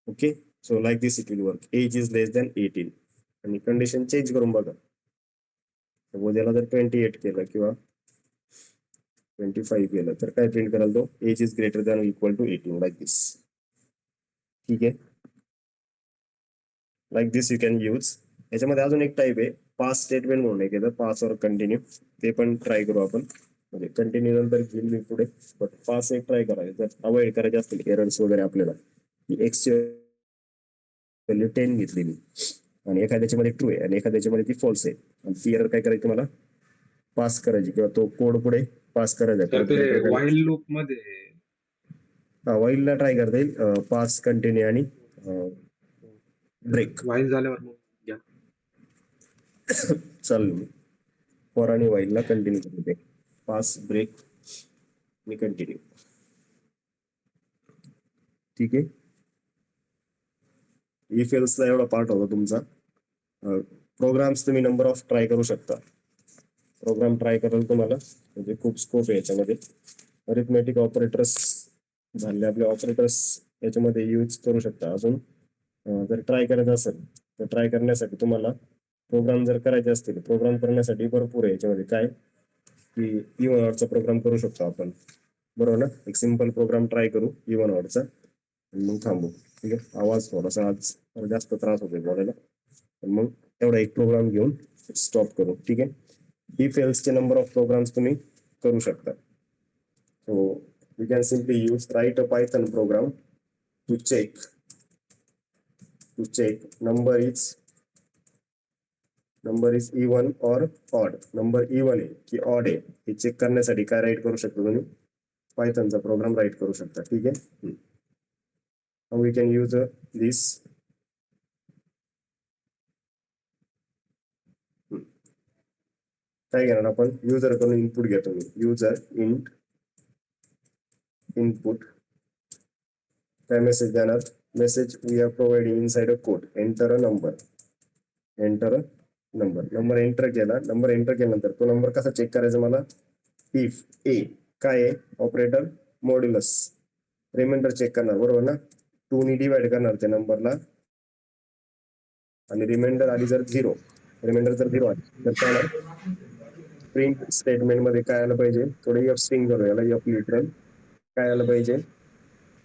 Okay, so like this it will work. Age is less than 18 आणि कंडिशन चेंज करून बघा. सपोज याला जर 28 केलं किंवा 25 केलं तर काय प्रिंट कराल तो, age is greater than equal to 18, like this. ठीक आहे, like this you can use. याच्यामध्ये अजून एक टाईप आहे, पास स्टेटमेंट म्हणून एक येतं, पास और कंटिन्यू. ते पण ट्राय करू आपण, म्हणजे कंटिन्यू नंतर घेईल मी पुढे, बट पास एक ट्राय करायचं. जर अवॉइड करायचे असतील एरर्स वगैरे आपल्याला, एक्स ची व्हॅल्यू 10 घेतली मी आणि एखाद्याच्या मध्ये ट्रू आहे आणि एखाद्याच्या मध्ये ती फॉल्स आहे, आणि ती एरर काय करायची, मला पास करायची किंवा तो कोड पुढे पास करायचा. तर ते व्हाईल लूप मध्ये वाईल ला ट्राय करता येईल, पास, कंटिन्यू आणि ब्रेक. व्हाईल झाल्यावर मग घ्या. चालू मी फॉर आणि वाईल ला कंटिन्यू करते, पास, ब्रेक आणि कंटिन्यू. ठीक आहे, इफ एल्स ला एवढा पार्ट होता तुमचा. प्रोग्राम्स तुम्ही नंबर ऑफ ट्राय करू शकता. प्रोग्राम ट्राय कराल तुम्हाला, म्हणजे खूप स्कोप आहे याच्यामध्ये. अरिथमेटिक ऑपरेटर्स झाले आपले, ऑपरेटर्स याच्यामध्ये यूज करू शकता. अजून जर ट्राय करायचं असेल तर ट्राय करण्यासाठी तुम्हाला प्रोग्राम जर करायचे असतील, प्रोग्राम करण्यासाठी भरपूर आहे याच्यामध्ये. काय की इवन ऑडचा प्रोग्राम करू शकतो आपण, बरोबर ना. एक सिंपल प्रोग्राम ट्राय करू इवन ऑडचा आणि मग थांबू. ठीक आहे, आवाज थोडासा आज जास्त त्रास होतोय बोलायला, पण मग एवढा एक प्रोग्राम घेऊन स्टॉप करू. ठीक आहे, इफ एल्स चे नंबर ऑफ प्रोग्राम्स तुम्ही करू शकता. So you can simply use write a Python program to check number is even or odd. number even आहे की odd आहे हे चेक करण्यासाठी काय राईट करू शकता तुम्ही, पायथनचा प्रोग्राम राईट करू शकता. ठीक आहे, how we can use this. काय घेणार आपण, युजर कडून इनपुट घेतो मी. युजर इंट इनपुट, काय मेसेज देणार, message we are providing inside a code, enter a number. Number enter केला. नंबर एंटर केल्यानंतर तो नंबर कसा चेक करायचा मला, इफ ए काय आहे, ऑपरेटर मॉड्युलस, रिमाइंडर चेक करणार, बरोबर ना. 2 ने डिवाइड करणार त्या नंबरला आणि रिमाइंडर आली जर 0, रिमाइंडर जर 0 आली तर काय प्रिंट स्टेटमेंट मध्ये काय आलं पाहिजे, थोडे एफ स्ट्रिंग करू याला, एफ लिटरल. काय आलं पाहिजे,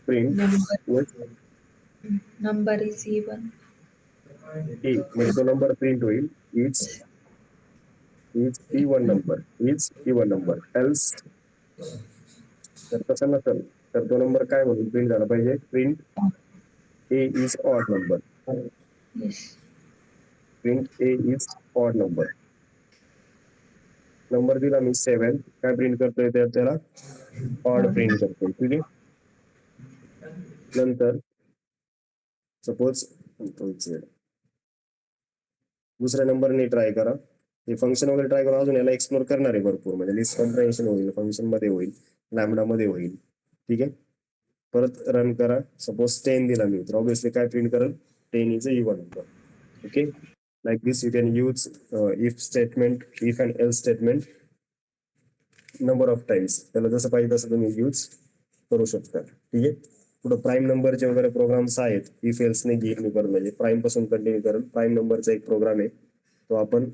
प्रिंट नंबर इज इवन, ए, म्हणजे तो नंबर प्रिंट होईल, इज इवन नंबर. एल्स तर तसं नसेल तर तो नंबर काय म्हणून प्रिंट झाला पाहिजे, print a is odd number. Print a is odd number. Number दिला मी 7, काय प्रिंट करतोय त्याला, ऑड प्रिंट करतोय. ठीक आहे, नंतर सपोज दुसऱ्या नंबरने ट्राय करा. हे फंक्शन वगैरे ट्राय करा, अजून याला एक्सप्लोर करणार आहे भरपूर, म्हणजे लिस्ट कॉम्प्रिहेन्शन होईल, फंक्शन मध्ये होईल, लॅमडा मध्ये होईल. ठीक आहे, परत रन करा. सपोज 10 दिला मी, तर ऑब्विसली काय प्रिंट करेल, 10 is a even number. Okay, like this you can use if statement, if and else statement number of times. त्याला जसं पाहिजे तसं तुम्ही यूज करू शकता. ठीक आहे, पुढे प्राईम नंबरचे वगैरे प्रोग्राम्स आहेत. इफ एल्सने घेईल मी करून, म्हणजे प्राईम पासून कंटिन्यू करेल. प्राईम नंबरचा एक प्रोग्राम आहे, तो आपण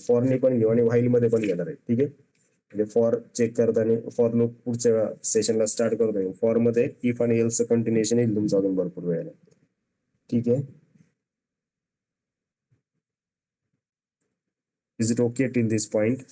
फॉरने पण घेऊ आणि व्हाईल मध्ये पण घेणार आहे. ठीक आहे, म्हणजे फॉर चेक करताना फॉर लूप पुढच्या सेशनला स्टार्ट करतो. फॉर मध्ये इफ आणि एल्सचं कंटिन्युएशन येईल तुमचं अजून भरपूर वेळेला. ठीक आहे, is it okay till this point?